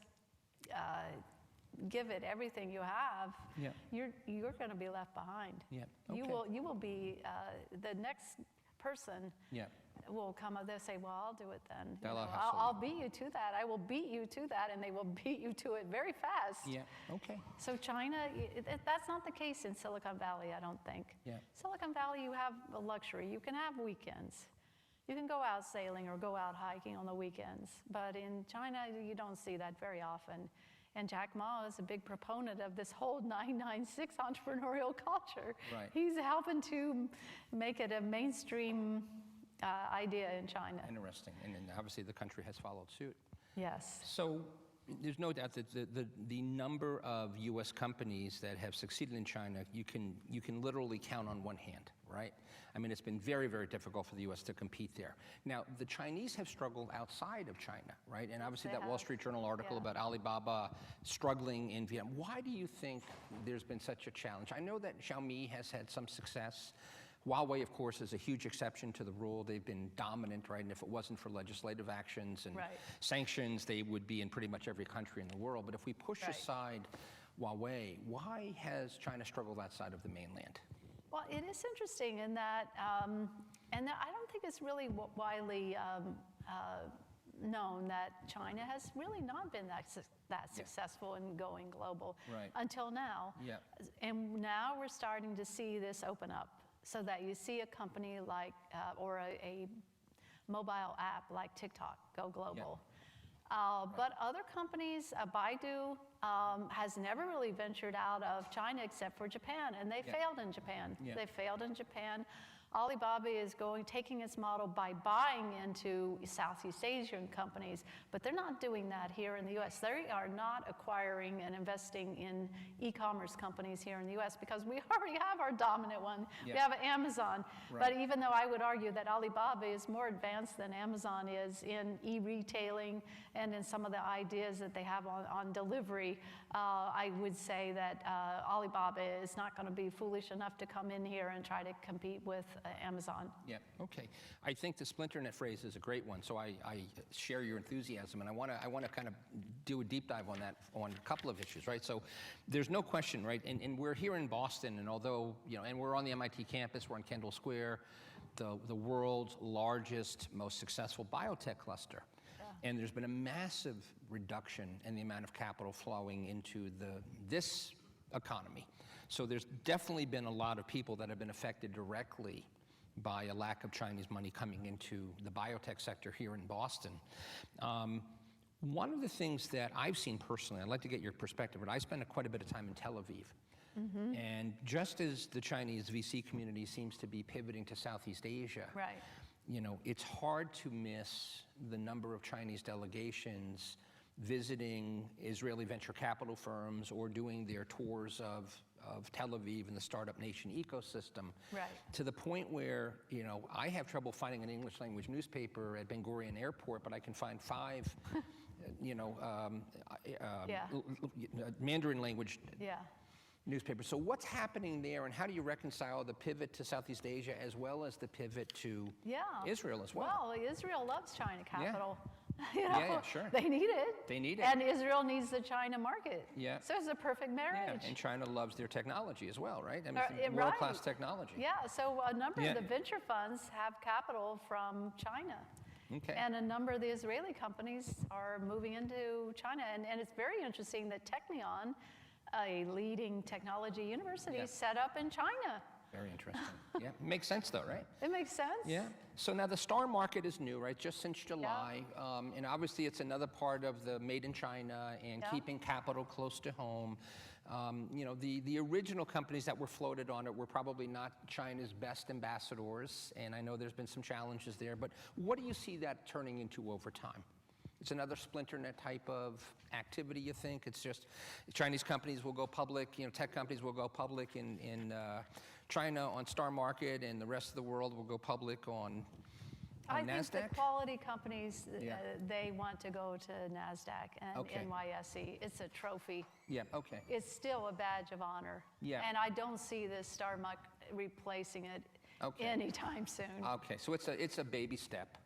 Speaker 3: give it everything you have, you're going to be left behind.
Speaker 2: Yeah. Okay.
Speaker 3: You will be the next person will come up, they'll say, well, I'll do it then. You
Speaker 2: They'll
Speaker 3: know,
Speaker 2: hustle
Speaker 3: I'll
Speaker 2: you.
Speaker 3: beat you to that. I will beat you to that, and they will beat you to it very fast.
Speaker 2: Yeah, okay.
Speaker 3: So China, that's not the case in Silicon Valley, I don't think.
Speaker 2: Yeah.
Speaker 3: Silicon Valley, you have a luxury. You can have weekends. You can go out sailing or go out hiking on the weekends. But in China, you don't see that very often. And Jack Ma is a big proponent of this whole 996 entrepreneurial culture.
Speaker 2: Right.
Speaker 3: He's helping to make it a mainstream idea in China.
Speaker 2: Interesting. And then obviously the country has followed suit.
Speaker 3: Yes.
Speaker 2: So there's no doubt that the number of U.S. companies that have succeeded in China, you can literally count on one hand, right? I mean, it's been very, very difficult for the U.S. to compete there. Now, the Chinese have struggled outside of China, right? And obviously
Speaker 3: They
Speaker 2: that Wall
Speaker 3: have.
Speaker 2: Street Journal article
Speaker 3: Yeah.
Speaker 2: about Alibaba struggling in Vietnam. Why do you think there's been such a challenge? I know that Xiaomi has had some success. Huawei, of course, is a huge exception to the rule. They've been dominant, right? And if it wasn't for legislative actions and
Speaker 3: Right.
Speaker 2: sanctions, they would be in pretty much every country in the world. But if we push
Speaker 3: Right.
Speaker 2: aside Huawei, why has China struggled outside of the mainland?
Speaker 3: Well, it is interesting in that, and I don't think it's really widely known that China has really not been that successful in going global
Speaker 2: Right.
Speaker 3: until now.
Speaker 2: Yeah.
Speaker 3: And now we're starting to see this open up so that you see a company like, or a mobile app like TikTok go global. But other companies, Baidu has never really ventured out of China except for Japan, and they failed in Japan.
Speaker 2: Yeah.
Speaker 3: They failed in Japan. Alibaba is taking its model by buying into Southeast Asian companies, but they're not doing that here in the US. They are not acquiring and investing in e-commerce companies here in the US because we already have our dominant one. We
Speaker 2: Yeah.
Speaker 3: have Amazon.
Speaker 2: Right.
Speaker 3: But even though I would argue that Alibaba is more advanced than Amazon is in e-retailing and in some of the ideas that they have on delivery, I would say that Alibaba is not going to be foolish enough to come in here and try to compete with Amazon.
Speaker 2: Yeah, okay. I think the splinternet phrase is a great one, so I share your enthusiasm, and I want to kind of do a deep dive on that, on a couple of issues, right? So there's no question, right, and we're here in Boston, and although, you know, and we're on the MIT campus, we're on Kendall Square, the world's largest, most successful biotech cluster. And there's been a massive reduction in the amount of capital flowing into this economy. So there's definitely been a lot of people that have been affected directly by a lack of Chinese money coming into the biotech sector here in Boston. One of the things that I've seen personally, I'd like to get your perspective, but I spent quite a bit of time in Tel Aviv. And just as the Chinese VC community seems to be pivoting to Southeast Asia,
Speaker 3: Right.
Speaker 2: you know, it's hard to miss the number of Chinese delegations visiting Israeli venture capital firms or doing their tours of Tel Aviv and the startup nation ecosystem.
Speaker 3: Right.
Speaker 2: To the point where, you know, I have trouble finding an English language newspaper at Ben Gurion Airport, but I can find 5, you know, Mandarin language
Speaker 3: Yeah.
Speaker 2: newspapers. So what's happening there, and how do you reconcile the pivot to Southeast Asia as well as the pivot to Israel as well?
Speaker 3: Well, Israel loves China capital. You know,
Speaker 2: Yeah, sure.
Speaker 3: They need it.
Speaker 2: They need it.
Speaker 3: And Israel needs the China market.
Speaker 2: Yeah.
Speaker 3: So it's a perfect marriage.
Speaker 2: And China loves their technology as well, right? I mean,
Speaker 3: Right.
Speaker 2: it's world-class technology.
Speaker 3: Yeah, so a number
Speaker 2: Yeah.
Speaker 3: of the venture funds have capital from China.
Speaker 2: Okay.
Speaker 3: And a number of the Israeli companies are moving into China. And it's very interesting that Technion, a leading technology university,
Speaker 2: Yeah.
Speaker 3: set up in China.
Speaker 2: Very interesting. Yeah, makes sense though, right?
Speaker 3: It makes sense.
Speaker 2: Yeah. So now the STAR market is new, right? Just since July, and obviously it's another part of the Made in China and keeping capital close to home. You know, the original companies that were floated on it were probably not China's best ambassadors, and I know there's been some challenges there. But what do you see that turning into over time? It's another splinternet type of activity, you think? It's just Chinese companies will go public, you know, tech companies will go public in China on Star Market, and the rest of the world will go public on
Speaker 3: I
Speaker 2: NASDAQ?
Speaker 3: think the quality companies,
Speaker 2: Yeah.
Speaker 3: they want to go to NASDAQ and
Speaker 2: Okay.
Speaker 3: NYSE. It's a trophy.
Speaker 2: Yeah, okay.
Speaker 3: It's still a badge of honor.
Speaker 2: Yeah.
Speaker 3: And I don't see this Star Market replacing it
Speaker 2: Okay.
Speaker 3: anytime soon.
Speaker 2: Okay, so it's a baby step.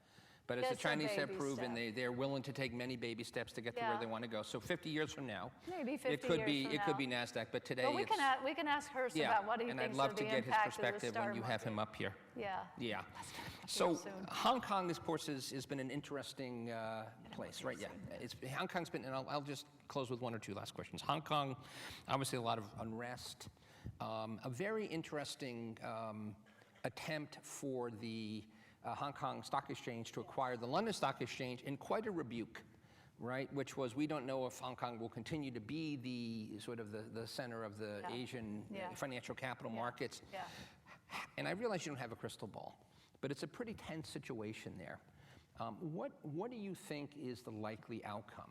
Speaker 2: But as the
Speaker 3: It's a
Speaker 2: Chinese have
Speaker 3: baby
Speaker 2: proven,
Speaker 3: step.
Speaker 2: they're willing to take many baby steps to get to where
Speaker 3: Yeah.
Speaker 2: they want to go. So 50 years from now,
Speaker 3: Maybe 50
Speaker 2: it could
Speaker 3: years from
Speaker 2: it could be
Speaker 3: now.
Speaker 2: NASDAQ, but today
Speaker 3: But we
Speaker 2: it's...
Speaker 3: can ask Hurst
Speaker 2: Yeah,
Speaker 3: about what he
Speaker 2: and
Speaker 3: thinks
Speaker 2: I'd love
Speaker 3: of
Speaker 2: to
Speaker 3: the
Speaker 2: get his
Speaker 3: impact of the
Speaker 2: perspective
Speaker 3: star
Speaker 2: when you have
Speaker 3: market.
Speaker 2: him up here.
Speaker 3: Yeah.
Speaker 2: Yeah.
Speaker 3: Here
Speaker 2: So
Speaker 3: soon.
Speaker 2: Hong Kong, of course, has been an interesting place, right? Yeah. Hong Kong's been, and I'll just close with one or two last questions. Hong Kong, obviously a lot of unrest. A very interesting attempt for the Hong Kong Stock Exchange to acquire the London Stock Exchange, and quite a rebuke, right? Which was, we don't know if Hong Kong will continue to be the sort of the center of the Asian financial capital markets.
Speaker 3: Yeah.
Speaker 2: And I realize you don't have a crystal ball, but it's a pretty tense situation there. What do you think is the likely outcome?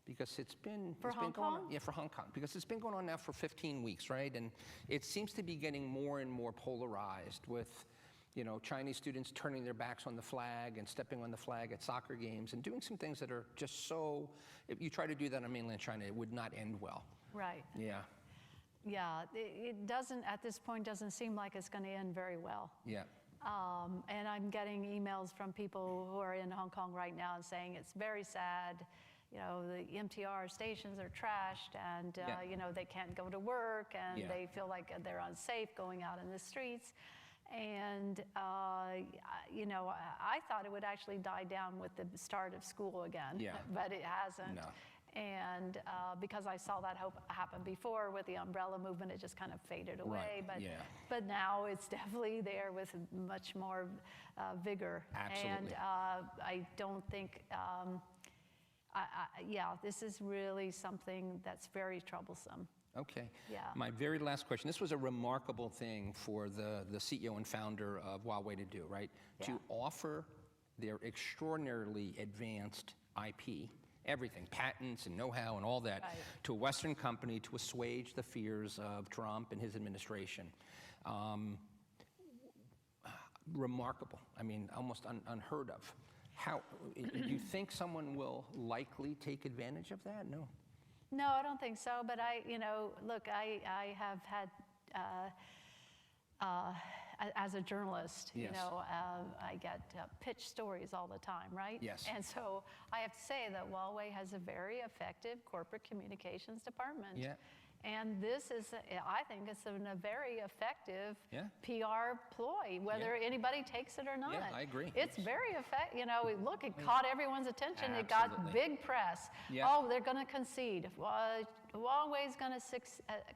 Speaker 2: Because it's been
Speaker 3: Hong
Speaker 2: going on,
Speaker 3: Kong?
Speaker 2: yeah, for Hong Kong, because it's been going on now for 15 weeks, right? And it seems to be getting more and more polarized with, you know, Chinese students turning their backs on the flag and stepping on the flag at soccer games and doing some things that are just so, if you try to do that on mainland China, it would not end well.
Speaker 3: Right.
Speaker 2: Yeah,
Speaker 3: Yeah. It doesn't, at this point, doesn't seem like it's going to end very well.
Speaker 2: yeah,
Speaker 3: And I'm getting emails from people who are in Hong Kong right now and saying it's very sad. You know, the MTR stations are trashed, and you know, they can't go to work, and they feel like they're unsafe going out in the streets. And you know, I thought it would actually die down with the start of school again, but it hasn't.
Speaker 2: No.
Speaker 3: And because I saw that happen before with the umbrella movement, it just kind of faded away.
Speaker 2: Right.
Speaker 3: But now it's definitely there with much more vigor.
Speaker 2: Absolutely.
Speaker 3: And I don't think, this is really something that's very troublesome.
Speaker 2: Okay.
Speaker 3: Yeah.
Speaker 2: My very last question. This was a remarkable thing for the CEO and founder of Huawei to do, right?
Speaker 3: Yeah.
Speaker 2: To offer their extraordinarily advanced IP, everything, patents and know-how and all that, to a Western company to assuage the fears of Trump and his administration. Remarkable. I mean, almost unheard of. How, do you think someone will likely take advantage of that? No.
Speaker 3: No, I don't think so. But you know, look, I have had, as a journalist, you know, I get pitch stories all the time, right?
Speaker 2: Yes.
Speaker 3: And so I have to say that Huawei has a very effective corporate communications department.
Speaker 2: Yeah.
Speaker 3: And this is, I think it's a very effective
Speaker 2: Yeah.
Speaker 3: PR ploy, whether anybody takes it or not.
Speaker 2: Yeah, I agree.
Speaker 3: It's very effective. You know, look, it caught everyone's attention. It got
Speaker 2: Absolutely.
Speaker 3: big press.
Speaker 2: Yeah.
Speaker 3: Oh, they're going to concede. Huawei's going to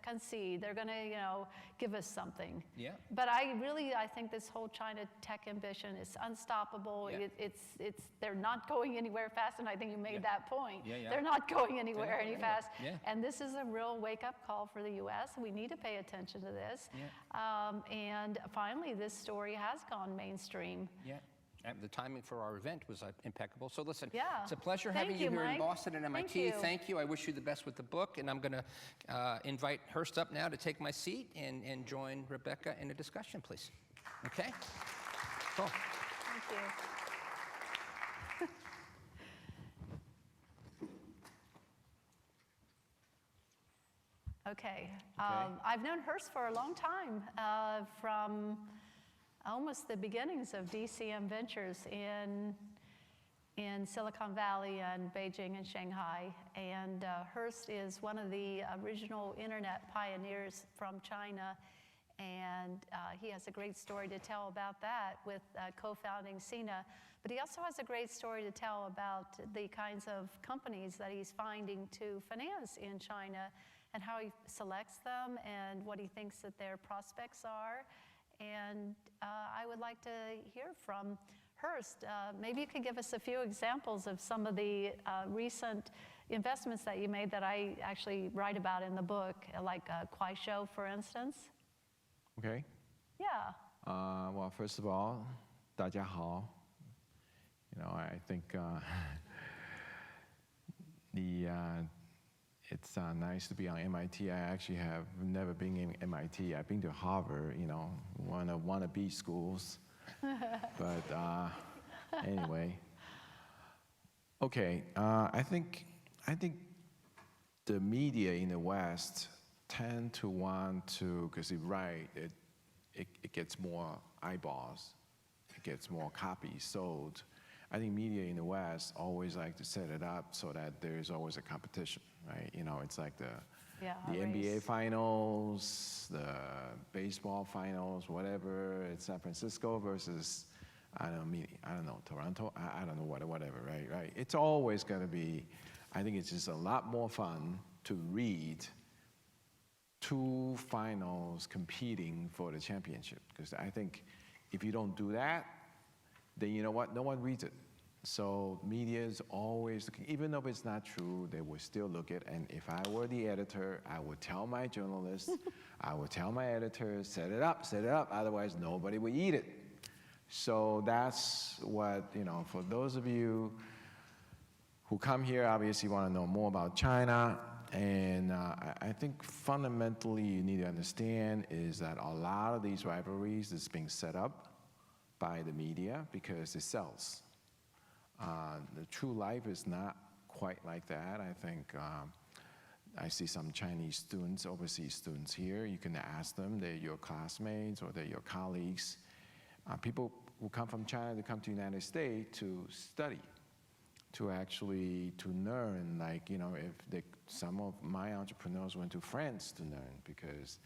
Speaker 3: concede. They're going to, you know, give us something.
Speaker 2: Yeah.
Speaker 3: But I think this whole China tech ambition is unstoppable.
Speaker 2: Yeah.
Speaker 3: They're not going anywhere fast, and I think you made that point.
Speaker 2: Yeah.
Speaker 3: They're not going anywhere any fast.
Speaker 2: Yeah.
Speaker 3: And this is a real wake-up call for the U.S. We need to pay attention to this.
Speaker 2: Yeah.
Speaker 3: And finally, this story has gone mainstream.
Speaker 2: Yeah. And the timing for our event was impeccable. So listen,
Speaker 3: Yeah.
Speaker 2: it's a pleasure
Speaker 3: Thank
Speaker 2: having
Speaker 3: you,
Speaker 2: you here
Speaker 3: Mike.
Speaker 2: in Boston at MIT.
Speaker 3: Thank you.
Speaker 2: Thank you. I wish you the best with the book. And I'm going to invite Hurst up now to take my seat and join Rebecca in a discussion, please. Okay? Cool.
Speaker 3: Thank you. Okay. I've known Hurst for a long time, from almost the beginnings of DCM Ventures in Silicon Valley and Beijing and Shanghai. And Hurst is one of the original internet pioneers from China. And he has a great story to tell about that with co-founding Sina. But he also has a great story to tell about the kinds of companies that he's finding to finance in China and how he selects them and what he thinks that their prospects are. And I would like to hear from Hurst. Maybe you could give us a few examples of some of the recent investments that you made that I actually write about in the book, like Kuaishou, for instance.
Speaker 4: Okay.
Speaker 3: Yeah.
Speaker 4: Well, first of all, 大家好. You know, I think it's nice to be on MIT. I actually have never been in MIT. I've been to Harvard, you know, one of wannabe schools. But anyway. Okay, I think the media in the West tend to want to, because it gets more eyeballs, it gets more copies sold. I think media in the West always like to set it up so that there's always a competition, right? You know, it's like the NBA
Speaker 3: race.
Speaker 4: finals, the baseball finals, whatever. It's San Francisco versus, I don't know, Toronto. I don't know whatever, right? It's always going to be. I think it's just a lot more fun to read two finals competing for the championship, because I think if you don't do that, then you know what? No one reads it. So media is always looking, even though it's not true, they will still look at. And if I were the editor, I would tell my journalists, I would tell my editors, set it up. Otherwise, nobody would eat it. So that's what, you know, for those of you who come here, obviously want to know more about China. And I think fundamentally you need to understand is that a lot of these rivalries is being set up by the media because it sells. The true life is not quite like that. I think I see some Chinese students, overseas students here. You can ask them, they're your classmates or they're your colleagues. People who come from China to come to the United States to study, to actually to learn. Like, you know, if some of my entrepreneurs went to France to learn because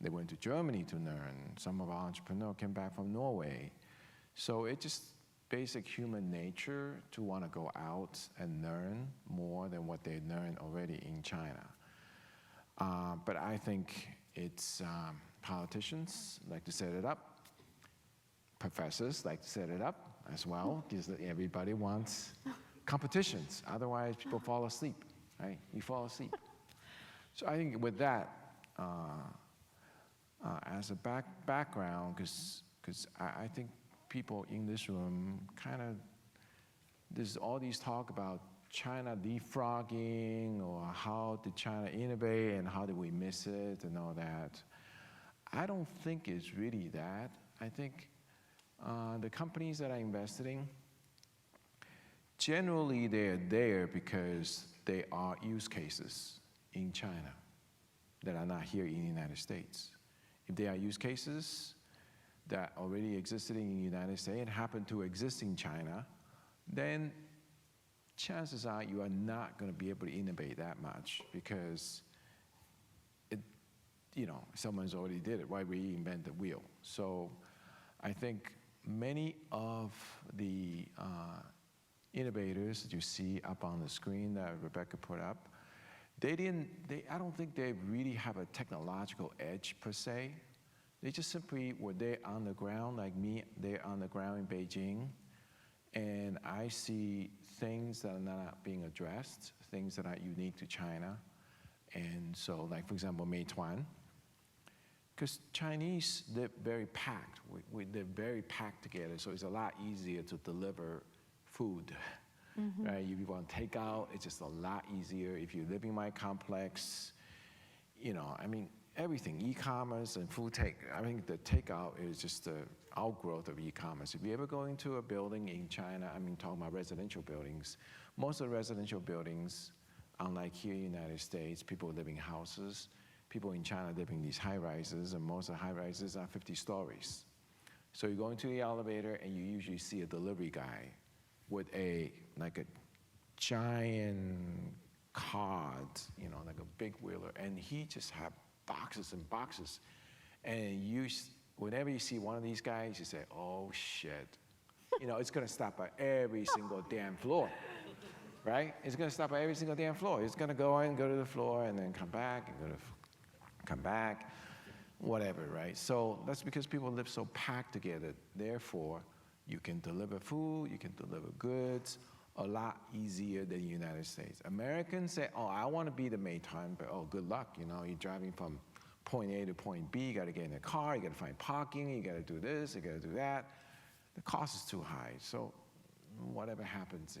Speaker 4: they went to Germany to learn. Some of our entrepreneurs came back from Norway. So it's just basic human nature to want to go out and learn more than what they learned already in China. But I think it's politicians like to set it up. Professors like to set it up as well, because everybody wants competitions. Otherwise, people fall asleep, right? You fall asleep. So I think with that, as a background, because I think people in this room kind of, there's all these talk about China leapfrogging or how did China innovate and how did we miss it and all that. I don't think it's really that. I think the companies that I invested in, generally they're there because they are use cases in China that are not here in the United States. If they are use cases that already existed in the United States and happen to exist in China, then chances are you are not going to be able to innovate that much because someone's already did it. Why reinvent the wheel? So I think many of the innovators that you see up on the screen that Rebecca put up, I don't think they really have a technological edge per se. They just simply were there on the ground, like me, they're on the ground in Beijing, and I see things that are not being addressed, things that are unique to China. And so, like for example, Meituan, because Chinese, they're very packed. They're very packed together, so it's a lot easier to deliver food, right? If you want to take out, it's just a lot easier. If you live in my complex, everything, e-commerce and food I think the takeout is just the outgrowth of e-commerce. If you ever go into a building in China, talking about residential buildings, most of the residential buildings, unlike here in the United States, people live in houses. People in China live in these high-rises, and most of the high-rises are 50 stories. So you go into the elevator, and you usually see a delivery guy with a giant cart, like a big wheeler, and he just have boxes and boxes. And whenever you see one of these guys, you say, oh, shit. It's going to stop by every single damn floor, right? It's going to stop by every single damn floor. It's going to go in, go to the floor, and then come back, and come back, whatever, right? So that's because people live so packed together. Therefore, you can deliver food, you can deliver goods a lot easier than the United States. Americans say, oh, I want to be the Meituan, but oh, good luck. You're driving from point A to point B, you got to get in a car, you got to find parking, you got to do this, you got to do that. The cost is too high. So whatever happens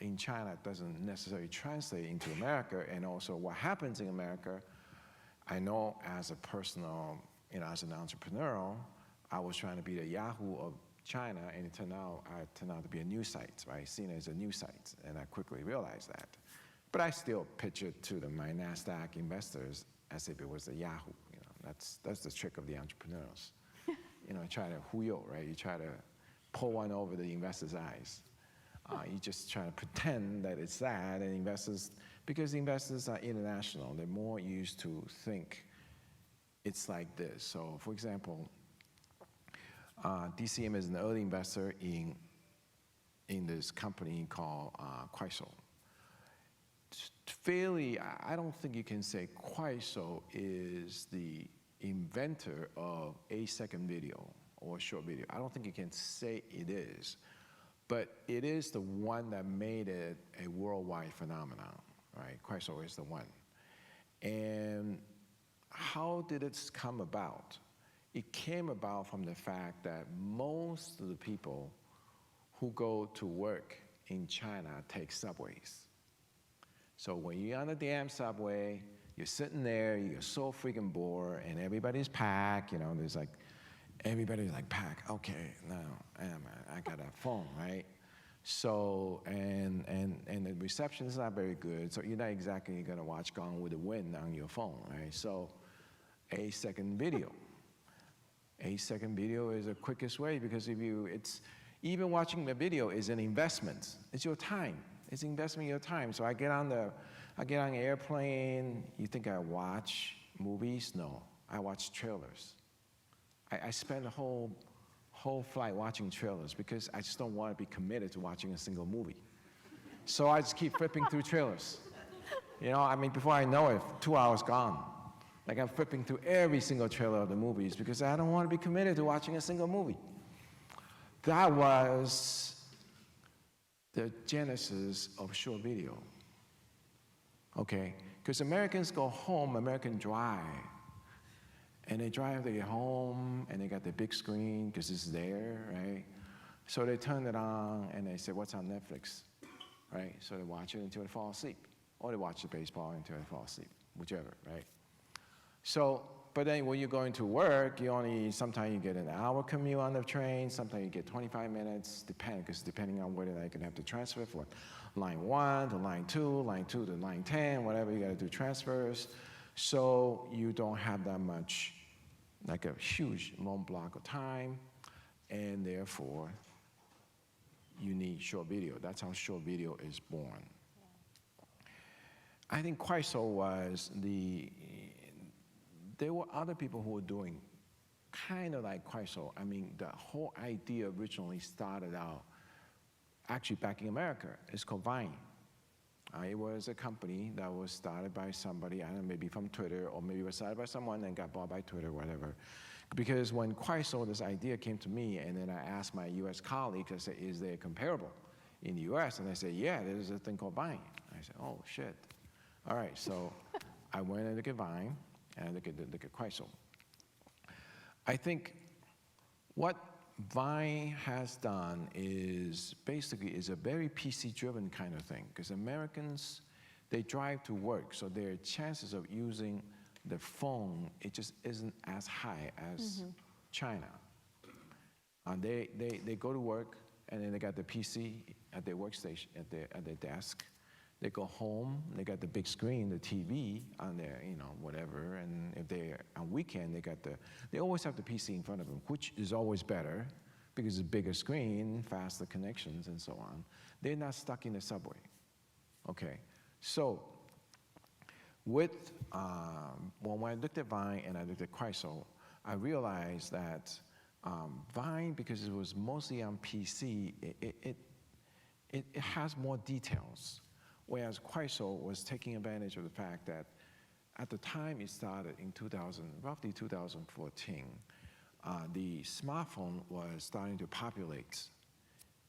Speaker 4: in China doesn't necessarily translate into America. And also what happens in America, I know as a personal, as an entrepreneur, I was trying to be the Yahoo of China, and I turned out to be a news site, right? Seen as a news site, and I quickly realized that. But I still pitch it to my NASDAQ investors as if it was a Yahoo. That's the trick of the entrepreneurs. Try to huyo, right? You try to pull one over the investor's eyes. You just try to pretend that it's that, and investors, because investors are international, they're more used to think it's like this. So, for example, DCM is an early investor in this company called Kuaishou. Fairly, I don't think you can say Kuaishou is the inventor of 8-second video or short video. I don't think you can say it is, but it is the one that made it a worldwide phenomenon, right? Kuaishou is the one. And how did it come about? It came about from the fact that most of the people who go to work in China take subways. So when you're on the damn subway, you're sitting there, you're so freaking bored, and everybody's packed, you know, there's like, everybody's like packed, okay, now, I got a phone, right? So, and the reception is not very good, so you're not exactly gonna watch Gone with the Wind on your phone, right? So, 8-second video. 8-second video is the quickest way, because even watching the video is an investment. It's your time. It's investment in your time. So I get on an airplane. You think I watch movies? No, I watch trailers. I spend the whole flight watching trailers because I just don't want to be committed to watching a single movie. So I just keep flipping through trailers. You know, I mean, before I know it, 2 hours gone. Like I'm flipping through every single trailer of the movies because I don't want to be committed to watching a single movie. That was the genesis of short video. Okay, because Americans go home, Americans drive. And they drive, they get home, and they got the big screen because it's there, right? So they turn it on and they say, what's on Netflix, right? So they watch it until they fall asleep. Or they watch the baseball until they fall asleep, whichever, right? So, but then when you're going to work, sometimes you get an hour commute on the train, sometimes you get 25 minutes, depending on whether they can have to transfer from line 1 to line 2, line 2 to line 10, whatever, you gotta do transfers. So you don't have that much, like a huge long block of time, and therefore you need short video. That's how short video is born. I think Kuaishou was there were other people who were doing kind of like Kuaishou. I mean, the whole idea originally started out actually back in America. It's called Vine. It was a company that was started by somebody, I don't know, maybe from Twitter, or maybe it was started by someone and got bought by Twitter, whatever. Because when Kuaishou, this idea came to me, and then I asked my US colleagues, I said, is there comparable in the US? And they said, yeah, there's a thing called Vine. I said, oh, shit. All right, so I went and looked at Vine, and I looked at Kuaishou. I think what Vine has done is basically is a very PC-driven kind of thing, because Americans, they drive to work, so their chances of using the phone, it just isn't as high as China. They go to work, and then they got the PC at their workstation, at their desk. They go home, they got the big screen, the TV on their, whatever, and if they're on weekend, they always have the PC in front of them, which is always better because it's a bigger screen, faster connections, and so on. They're not stuck in the subway, okay? So, when I looked at Vine and I looked at Kuaishou, I realized that Vine, because it was mostly on PC, it has more details. Whereas Kuaishou was taking advantage of the fact that at the time it started in roughly 2014, the smartphone was starting to populate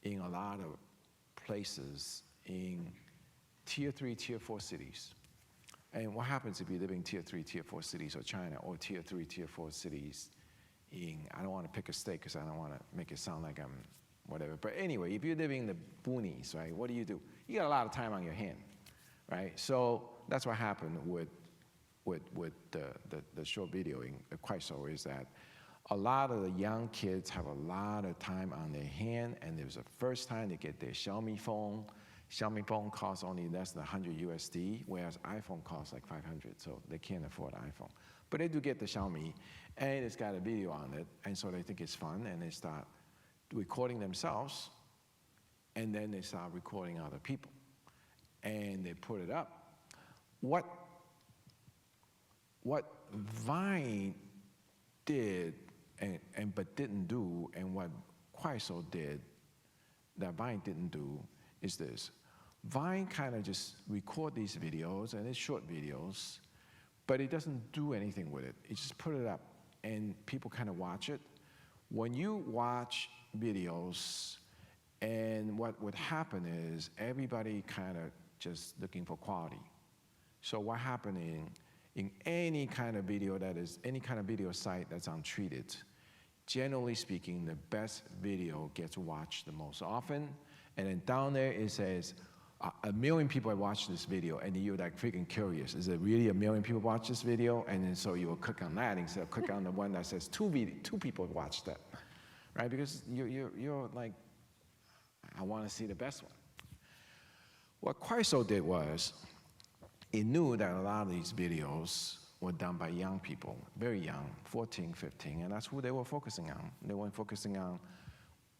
Speaker 4: in a lot of places in tier 3, tier 4 cities. And what happens if you live in tier 3, tier 4 cities of China, or tier 3, tier 4 cities I don't want to pick a state because I don't want to make it sound like I'm whatever. But anyway, if you're living in the boonies, right, what do? You got a lot of time on your hand, right? So that's what happened with the short videoing, Kuaishou, is that a lot of the young kids have a lot of time on their hand, and it was the first time they get their Xiaomi phone. Xiaomi phone costs only less than 100 USD, whereas iPhone costs like 500, so they can't afford iPhone. But they do get the Xiaomi, and it's got a video on it, and so they think it's fun, and they start recording themselves, and then they start recording other people. And they put it up. What Vine did, but didn't do, and what Kuaishou did that Vine didn't do is this. Vine kind of just record these videos, and it's short videos, but it doesn't do anything with it. It just put it up, and people kind of watch it. When you watch videos, and what would happen is everybody kind of just looking for quality. So what happened in any kind of video any kind of video site that's untreated, generally speaking, the best video gets watched the most often. And then down there it says, 1 million people have watched this video, and you're like freaking curious. Is it really 1 million people watch this video? And then so you will click on that instead of click on the one that says two people watched that, right? Because you're like, I want to see the best one. What Kuaishou did was, it knew that a lot of these videos were done by young people, very young, 14, 15, and that's who they were focusing on. They weren't focusing on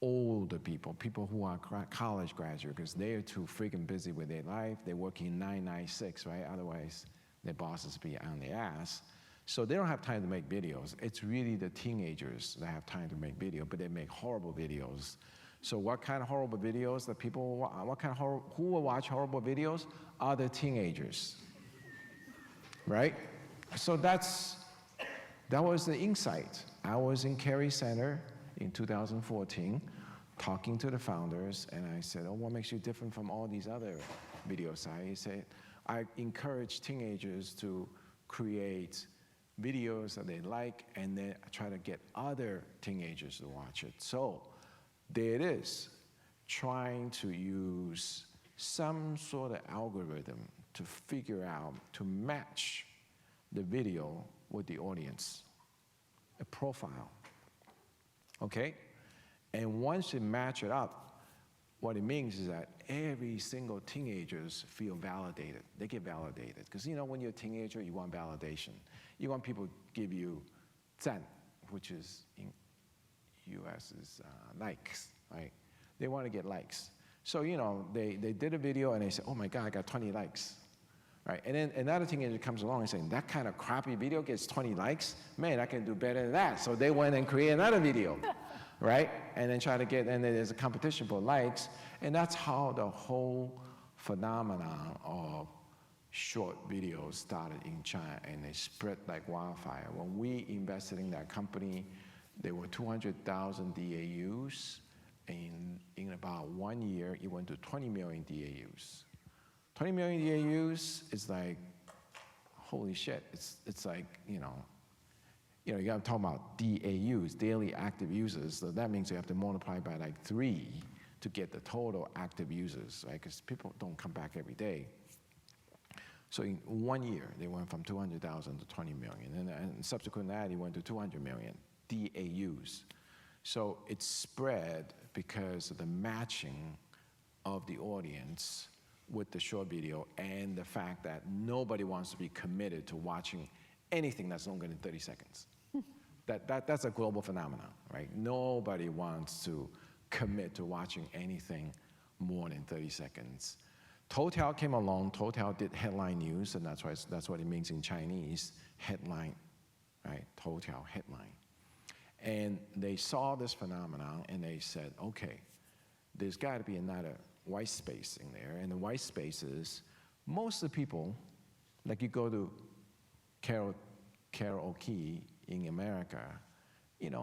Speaker 4: older people who are college graduates, because they're too freaking busy with their life. They're working 996, right? Otherwise, their bosses be on their ass. So they don't have time to make videos. It's really the teenagers that have time to make video, but they make horrible videos. So what kind of horrible videos that people, who will watch horrible videos? Other teenagers, right? So that was the insight. I was in Kerry Center in 2014, talking to the founders, and I said, oh, what makes you different from all these other video sites? He said, I encourage teenagers to create videos that they like, and then try to get other teenagers to watch it. So there it is, trying to use some sort of algorithm to figure out, to match the video with the audience, a profile, okay? And once you match it up, what it means is that every single teenagers feel validated. They get validated. Because when you're a teenager, you want validation. You want people to give you 赞, which is in US is likes, right? They want to get likes. So, they did a video and they said, oh my God, I got 20 likes, right? And then another teenager comes along and saying, that kind of crappy video gets 20 likes? Man, I can do better than that. So they went and created another video, right? And then try to get, and then there's a competition for likes. And that's how the whole phenomenon of short videos started in China, and they spread like wildfire. When we invested in that company, there were 200,000 DAUs. In about 1 year, it went to 20 million DAUs. 20 million DAUs is like, holy shit. It's like, you got to talk about DAUs, daily active users. So that means you have to multiply by like 3 to get the total active users, right? Because people don't come back every day. So in 1 year, they went from 200,000 to 20 million. And subsequent to that, it went to 200 million DAUs. So it spread because of the matching of the audience with the short video, and the fact that nobody wants to be committed to watching anything that's longer than 30 seconds. That's a global phenomenon, right? Nobody wants to commit to watching anything more than 30 seconds. Toutiao came along. Toutiao did headline news, and that's what it means in Chinese, headline, right? Toutiao, headline. And they saw this phenomenon, and they said, okay, there's got to be another white space in there. And the white spaces, most of the people, like you go to karaoke in America,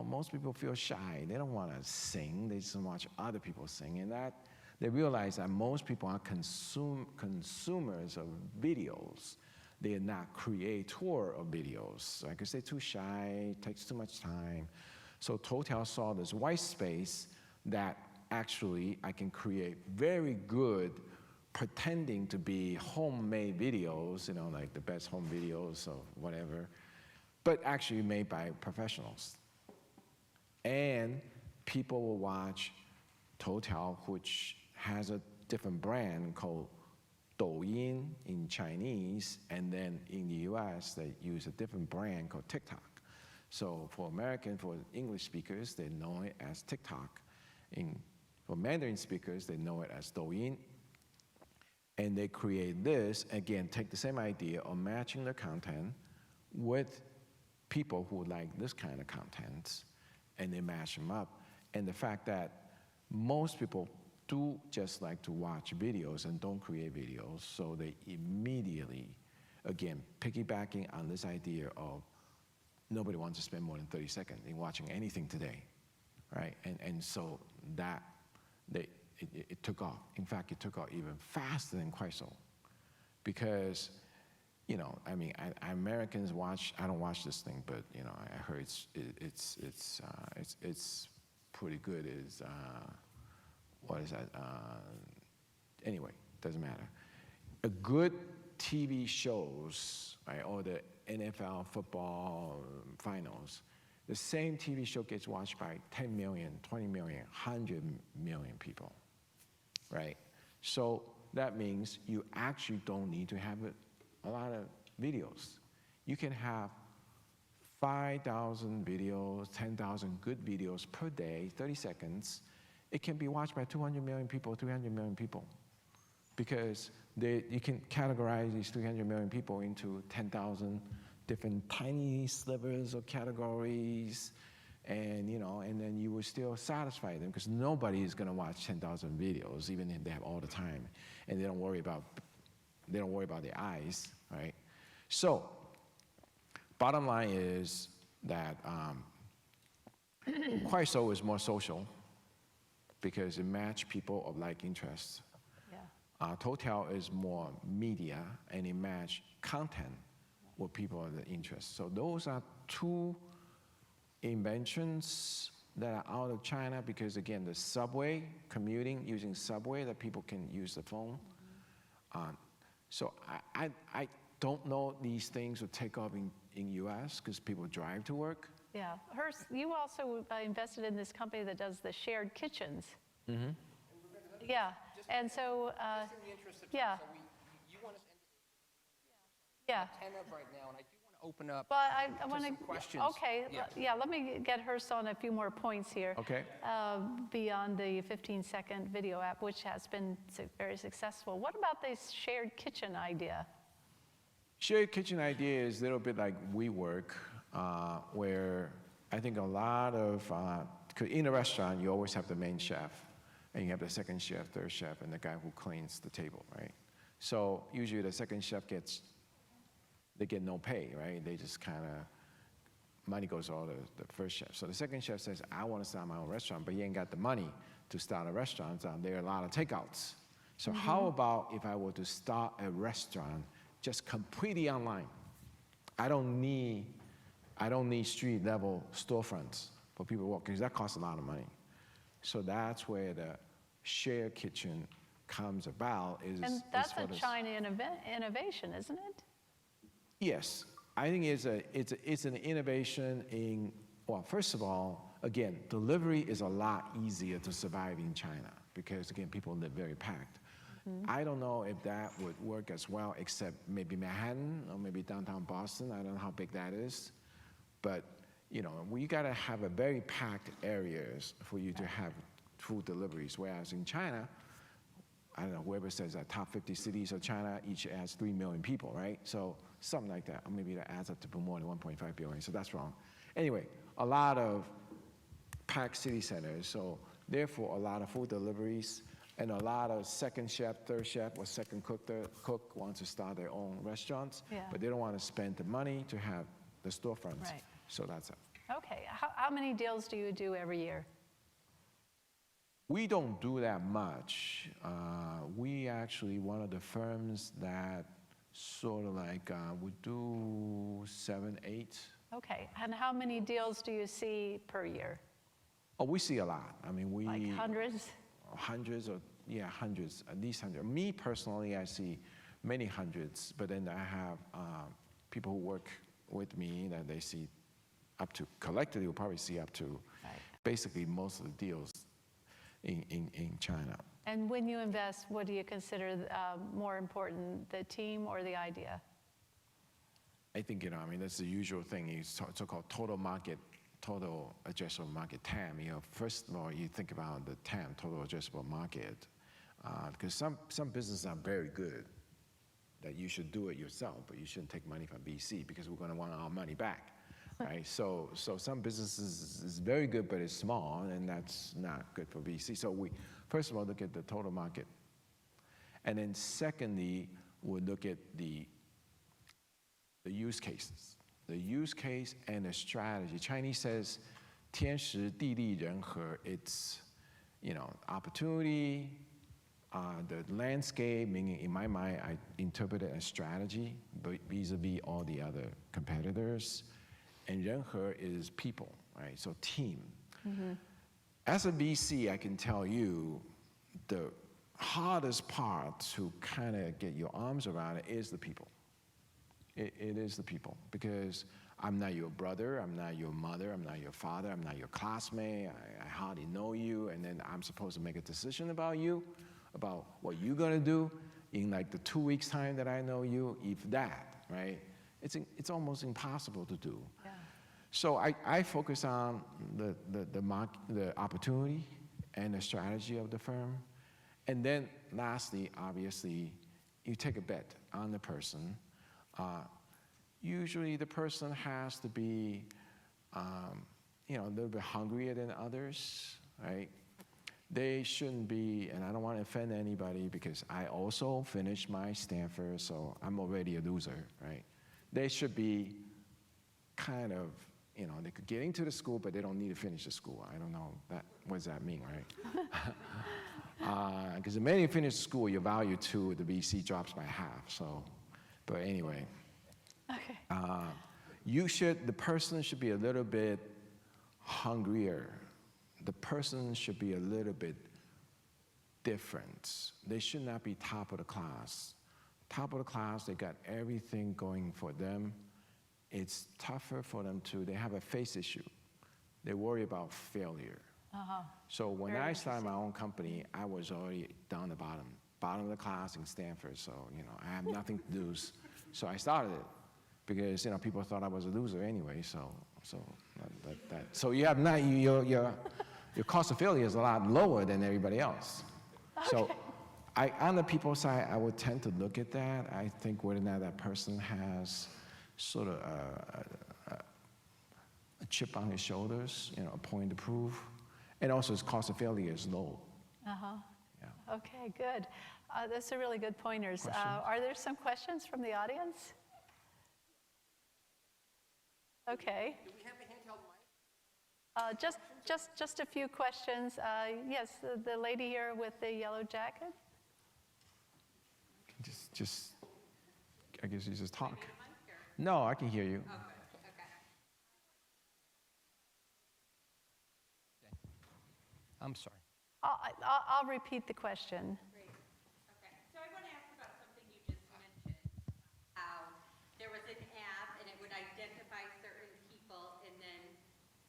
Speaker 4: most people feel shy. They don't want to sing. They just watch other people sing. And that they realize that most people are consumers of videos. They are not creator of videos. Because they're too shy, it takes too much time. So Toutiao saw this white space that actually I can create very good pretending to be homemade videos, like the best home videos or whatever, but actually made by professionals. And people will watch Toutiao, which has a different brand called Douyin in Chinese, and then in the US, they use a different brand called TikTok. So for English speakers, they know it as TikTok. For Mandarin speakers, they know it as Douyin. And they create this, again, take the same idea of matching the content with people who like this kind of content, and they match them up. And the fact that most people do just like to watch videos and don't create videos, so they immediately, again, piggybacking on this idea of nobody wants to spend more than 30 seconds in watching anything today, right? And so that, it took off. In fact, it took off even faster than Kuaishou, because, you know, I mean, Americans watch. I don't watch this thing, but you know, I heard it's pretty good. What is that? Anyway, doesn't matter. A good TV shows, right, or the NFL football finals, the same TV show gets watched by 10 million, 20 million, 100 million people, right? So that means you actually don't need to have a lot of videos. You can have 5,000 videos, 10,000 good videos per day, 30 seconds. It can be watched by 200 million people, 300 million people, because you can categorize these 300 million people into 10,000 different tiny slivers of categories, and you know, and then you will still satisfy them, because nobody is going to watch 10,000 videos, even if they have all the time, and they don't worry about their eyes, right? So, bottom line is that Kuaishou is more social, because it matches people of like interests.
Speaker 3: Yeah.
Speaker 4: Total is more media, and it matches content with people of the interest. So those are two inventions that are out of China, because again, the subway, commuting using subway, that people can use the phone. So I don't know these things will take off in US, because people drive to work.
Speaker 3: Yeah. You also invested in this company that does the shared kitchens.
Speaker 4: Mm-hmm.
Speaker 3: Yeah. And so,
Speaker 2: Just in the interest of time,
Speaker 3: yeah.
Speaker 2: so you want us
Speaker 3: Yeah.
Speaker 2: 10 of right now, and I do want to open up
Speaker 3: But I want
Speaker 2: some questions.
Speaker 3: Okay. Yeah. Let me get Hurst on a few more points here.
Speaker 4: Okay.
Speaker 3: Beyond the 15-second video app, which has been very successful. What about this shared kitchen idea?
Speaker 4: Shared kitchen idea is a little bit like WeWork, where I think a lot of, 'cause in a restaurant, you always have the main chef, and you have the second chef, third chef, and the guy who cleans the table, right? So usually the second chef they get no pay, right? They just kind of, money goes to all the first chef. So the second chef says, I want to start my own restaurant, but he ain't got the money to start a restaurant. So there are a lot of takeouts. So how about if I were to start a restaurant just completely online? I don't need street level storefronts for people to walk, because that costs a lot of money. So that's where the shared kitchen comes about.
Speaker 3: And that's a China innovation, isn't it?
Speaker 4: Yes, I think it's an innovation in, well, first of all, again, delivery is a lot easier to survive in China, because again, people live very packed. I don't know if that would work as well, except maybe Manhattan or maybe downtown Boston. I don't know how big that is, but you know, we gotta have a very packed areas for you to have food deliveries. Whereas in China, I don't know, whoever says that top 50 cities of China each has 3 million people, right? So something like that, or maybe that adds up to more than 1.5 billion, so that's wrong. Anyway, a lot of packed city centers, so therefore a lot of food deliveries, and a lot of second chef, third chef, or second cook, third cook wants to start their own restaurants, but they don't want to spend the money to have the storefronts.
Speaker 3: Right.
Speaker 4: So that's it.
Speaker 3: Okay. How many deals do you do every year?
Speaker 4: We don't do that much. We actually, one of the firms that sort of like would do 7, 8.
Speaker 3: Okay. And how many deals do you see per year?
Speaker 4: Oh, we see a lot. I mean,
Speaker 3: Like hundreds?
Speaker 4: Hundreds, or yeah, hundreds, at least 100. Me personally, I see many hundreds, but then I have people who work with me that they see up to, collectively will probably see up to basically most of the deals in China.
Speaker 3: And when you invest, what do you consider more important, the team or the idea?
Speaker 4: I think, you know, I mean, that's the usual thing, is so-called total market total addressable market, TAM. First of all, you think about the TAM, total addressable market, because some businesses are very good that you should do it yourself, but you shouldn't take money from VC because we're going to want our money back, right? So some businesses is very good, but it's small, and that's not good for VC. So we, first of all, look at the total market. And then secondly, we'll look at the use cases. The use case and the strategy. Chinese says, 天时地利人和. It's, opportunity, the landscape, meaning in my mind, I interpret it as strategy vis-a-vis all the other competitors. And 人和 is people, right? So team. As a VC, I can tell you the hardest part to kind of get your arms around it is the people. It is the people, because I'm not your brother, I'm not your mother, I'm not your father, I'm not your classmate, I hardly know you, and then I'm supposed to make a decision about you, about what you're gonna do in like the 2 weeks time that I know you, if that, right? It's almost impossible to do.
Speaker 3: Yeah.
Speaker 4: So I focus on the opportunity and the strategy of the firm. And then lastly, obviously, you take a bet on the person. Usually the person has to be, a little bit hungrier than others, right? They shouldn't be, and I don't want to offend anybody because I also finished my Stanford, so I'm already a loser, right? They should be kind of, they could get into the school, but they don't need to finish the school. I don't know, what does that mean, right? Because the minute you finish school, your value to the VC drops by half, so. But anyway,
Speaker 3: Okay.
Speaker 4: the person should be a little bit hungrier. The person should be a little bit different. They should not be top of the class. Top of the class, they got everything going for them. It's tougher for them they have a face issue. They worry about failure. So when I started my own company, I was already down the bottom of the class in Stanford, so I have nothing to lose. So I started it because people thought I was a loser anyway. So you have not your cost of failure is a lot lower than everybody else. Okay. So on the people side, I would tend to look at that. I think whether or not that person has sort of a chip on his shoulders, a point to prove, and also his cost of failure is low. Yeah.
Speaker 3: Okay, good. Those are really good pointers. Are there some questions from the audience? Okay.
Speaker 2: Do we have a handheld mic?
Speaker 3: Just a few questions. Yes, the lady here with the yellow jacket.
Speaker 4: I guess you just talk. No, I can hear you.
Speaker 1: Oh, good. Okay.
Speaker 2: I'm sorry.
Speaker 3: I'll repeat the question.
Speaker 1: Great. Okay. So I want to ask about something you just mentioned. How there was an app and it would identify certain people and then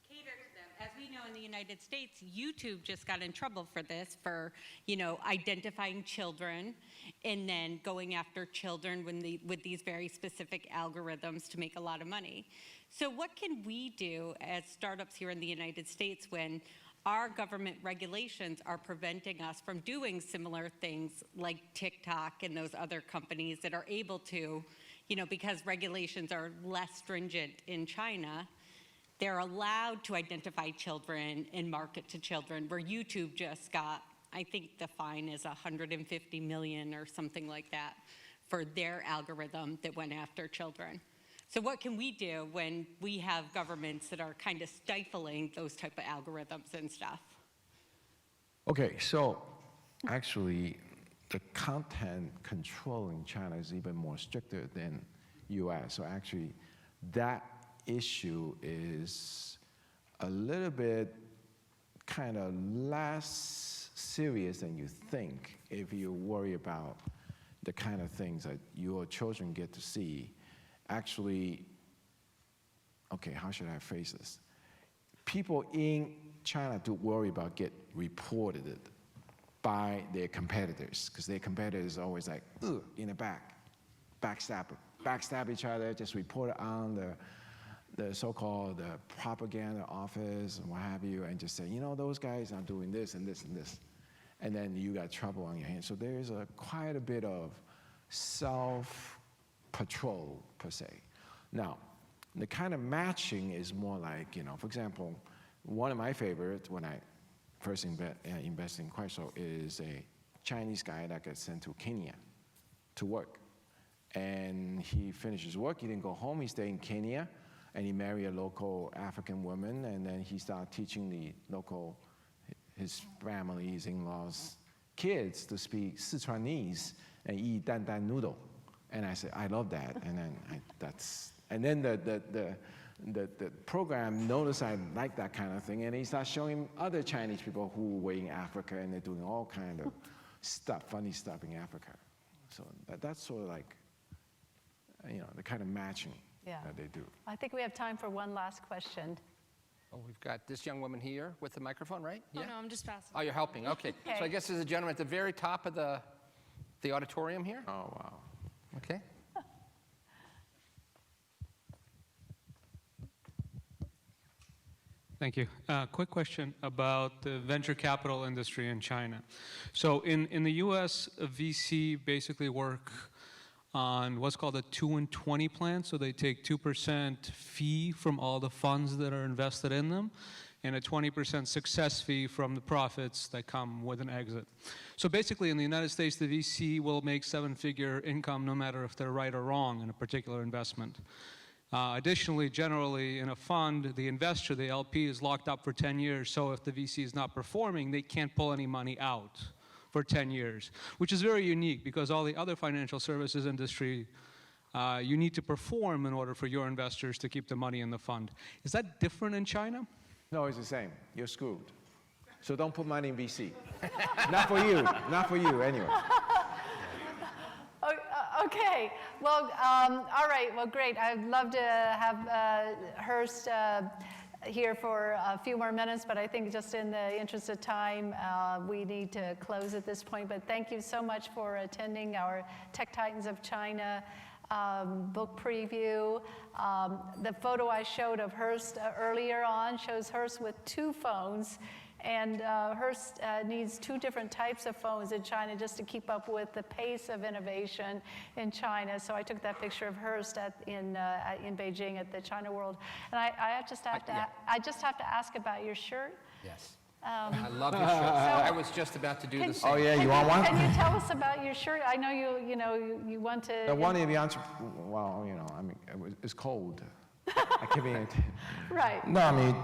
Speaker 1: cater to them. As we know in the United States, YouTube just got in trouble for this, for identifying children and then going after children with these very specific algorithms to make a lot of money. So what can we do as startups here in the United States when our government regulations are preventing us from doing similar things like TikTok and those other companies that are able to, because regulations are less stringent in China, they're allowed to identify children and market to children, where YouTube just got, I think the fine is 150 million or something like that for their algorithm that went after children. So what can we do when we have governments that are kind of stifling those type of algorithms and stuff?
Speaker 4: Okay, so actually, the content control in China is even more stricter than US. So actually, that issue is a little bit kind of less serious than you think if you worry about the kind of things that your children get to see. Actually, okay, how should I phrase this? People in China do worry about get reported by their competitors, because their competitors are always like, in the backstab each other, just report it on the so-called propaganda office and what have you, and just say, you know, those guys are doing this and this and this, and then you got trouble on your hands. So there's quite a bit of self-patrol, per se. Now, the kind of matching is more like, you know, for example, one of my favorites when I first invest in Kuaishou is a Chinese guy that gets sent to Kenya to work. And he finishes work, he didn't go home, he stayed in Kenya, and he married a local African woman, and then he started teaching the local, his family, his in-laws, kids to speak Sichuanese and eat dan dan noodle. And I said, I love that. And then the program noticed I like that kind of thing, and he started showing other Chinese people who were in Africa, and they're doing all kind of stuff, funny stuff in Africa. So that's sort of like, you know, the kind of matching that they do.
Speaker 3: I think we have time for one last question.
Speaker 2: Oh, we've got this young woman here with the microphone, right?
Speaker 5: Oh, no, I'm just passing.
Speaker 2: Oh, you're helping, okay. So I guess there's a gentleman at the very top of the auditorium here.
Speaker 4: Oh, wow.
Speaker 2: Okay.
Speaker 6: Thank you. Quick question about the venture capital industry in China. So in the US, a VC basically work on what's called a 2 and 20 plan. So they take 2% fee from all the funds that are invested in them, and a 20% success fee from the profits that come with an exit. So basically in the United States, the VC will make 7-figure income no matter if they're right or wrong in a particular investment. Additionally, generally in a fund, the investor, the LP, is locked up for 10 years. So if the VC is not performing, they can't pull any money out for 10 years, which is very unique because all the other financial services industry, you need to perform in order for your investors to keep the money in the fund. Is that different in China?
Speaker 4: No, it's the same. You're screwed. So don't put money in VC. Not for you. Not for you, anyway.
Speaker 3: Okay, well, all right, well, great. I'd love to have Hurst here for a few more minutes, but I think just in the interest of time, we need to close at this point. But thank you so much for attending our Tech Titans of China book preview. The photo I showed of Hurst earlier on shows Hurst with 2 phones. And Hurst needs 2 different types of phones in China just to keep up with the pace of innovation in China. So I took that picture of Hurst in Beijing at the China World. And I just have to ask about your shirt.
Speaker 2: Yes. I love your shirt. I was just about to do the same.
Speaker 4: Oh, yeah, you want one?
Speaker 3: Can you tell us about your shirt? I know you want to.
Speaker 4: The one in the answer, well, you know, I mean, it's cold. I keep it.
Speaker 3: Right.
Speaker 4: No, I mean,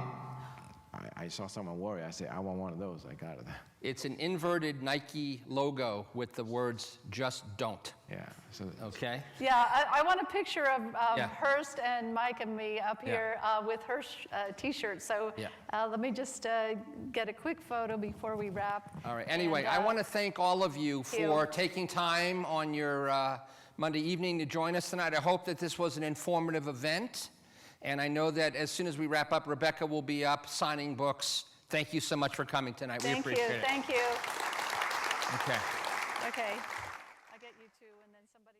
Speaker 4: I saw someone wear it. I said, I want one of those. I got it.
Speaker 2: It's an inverted Nike logo with the words, just don't.
Speaker 4: Yeah. So,
Speaker 2: Okay?
Speaker 3: Yeah, I want a picture of
Speaker 2: Yeah.
Speaker 3: Hurst and Mike and me up here with Hurst t-shirts. So let me just get a quick photo before we wrap.
Speaker 2: All right. Anyway, I want to thank all of you for taking time on your Monday evening to join us tonight. I hope that this was an informative event. And I know that as soon as we wrap up, Rebecca will be up signing books. Thank you so much for coming tonight. We appreciate it.
Speaker 3: Thank you.
Speaker 2: Okay.
Speaker 3: Okay. I get you two, and then somebody.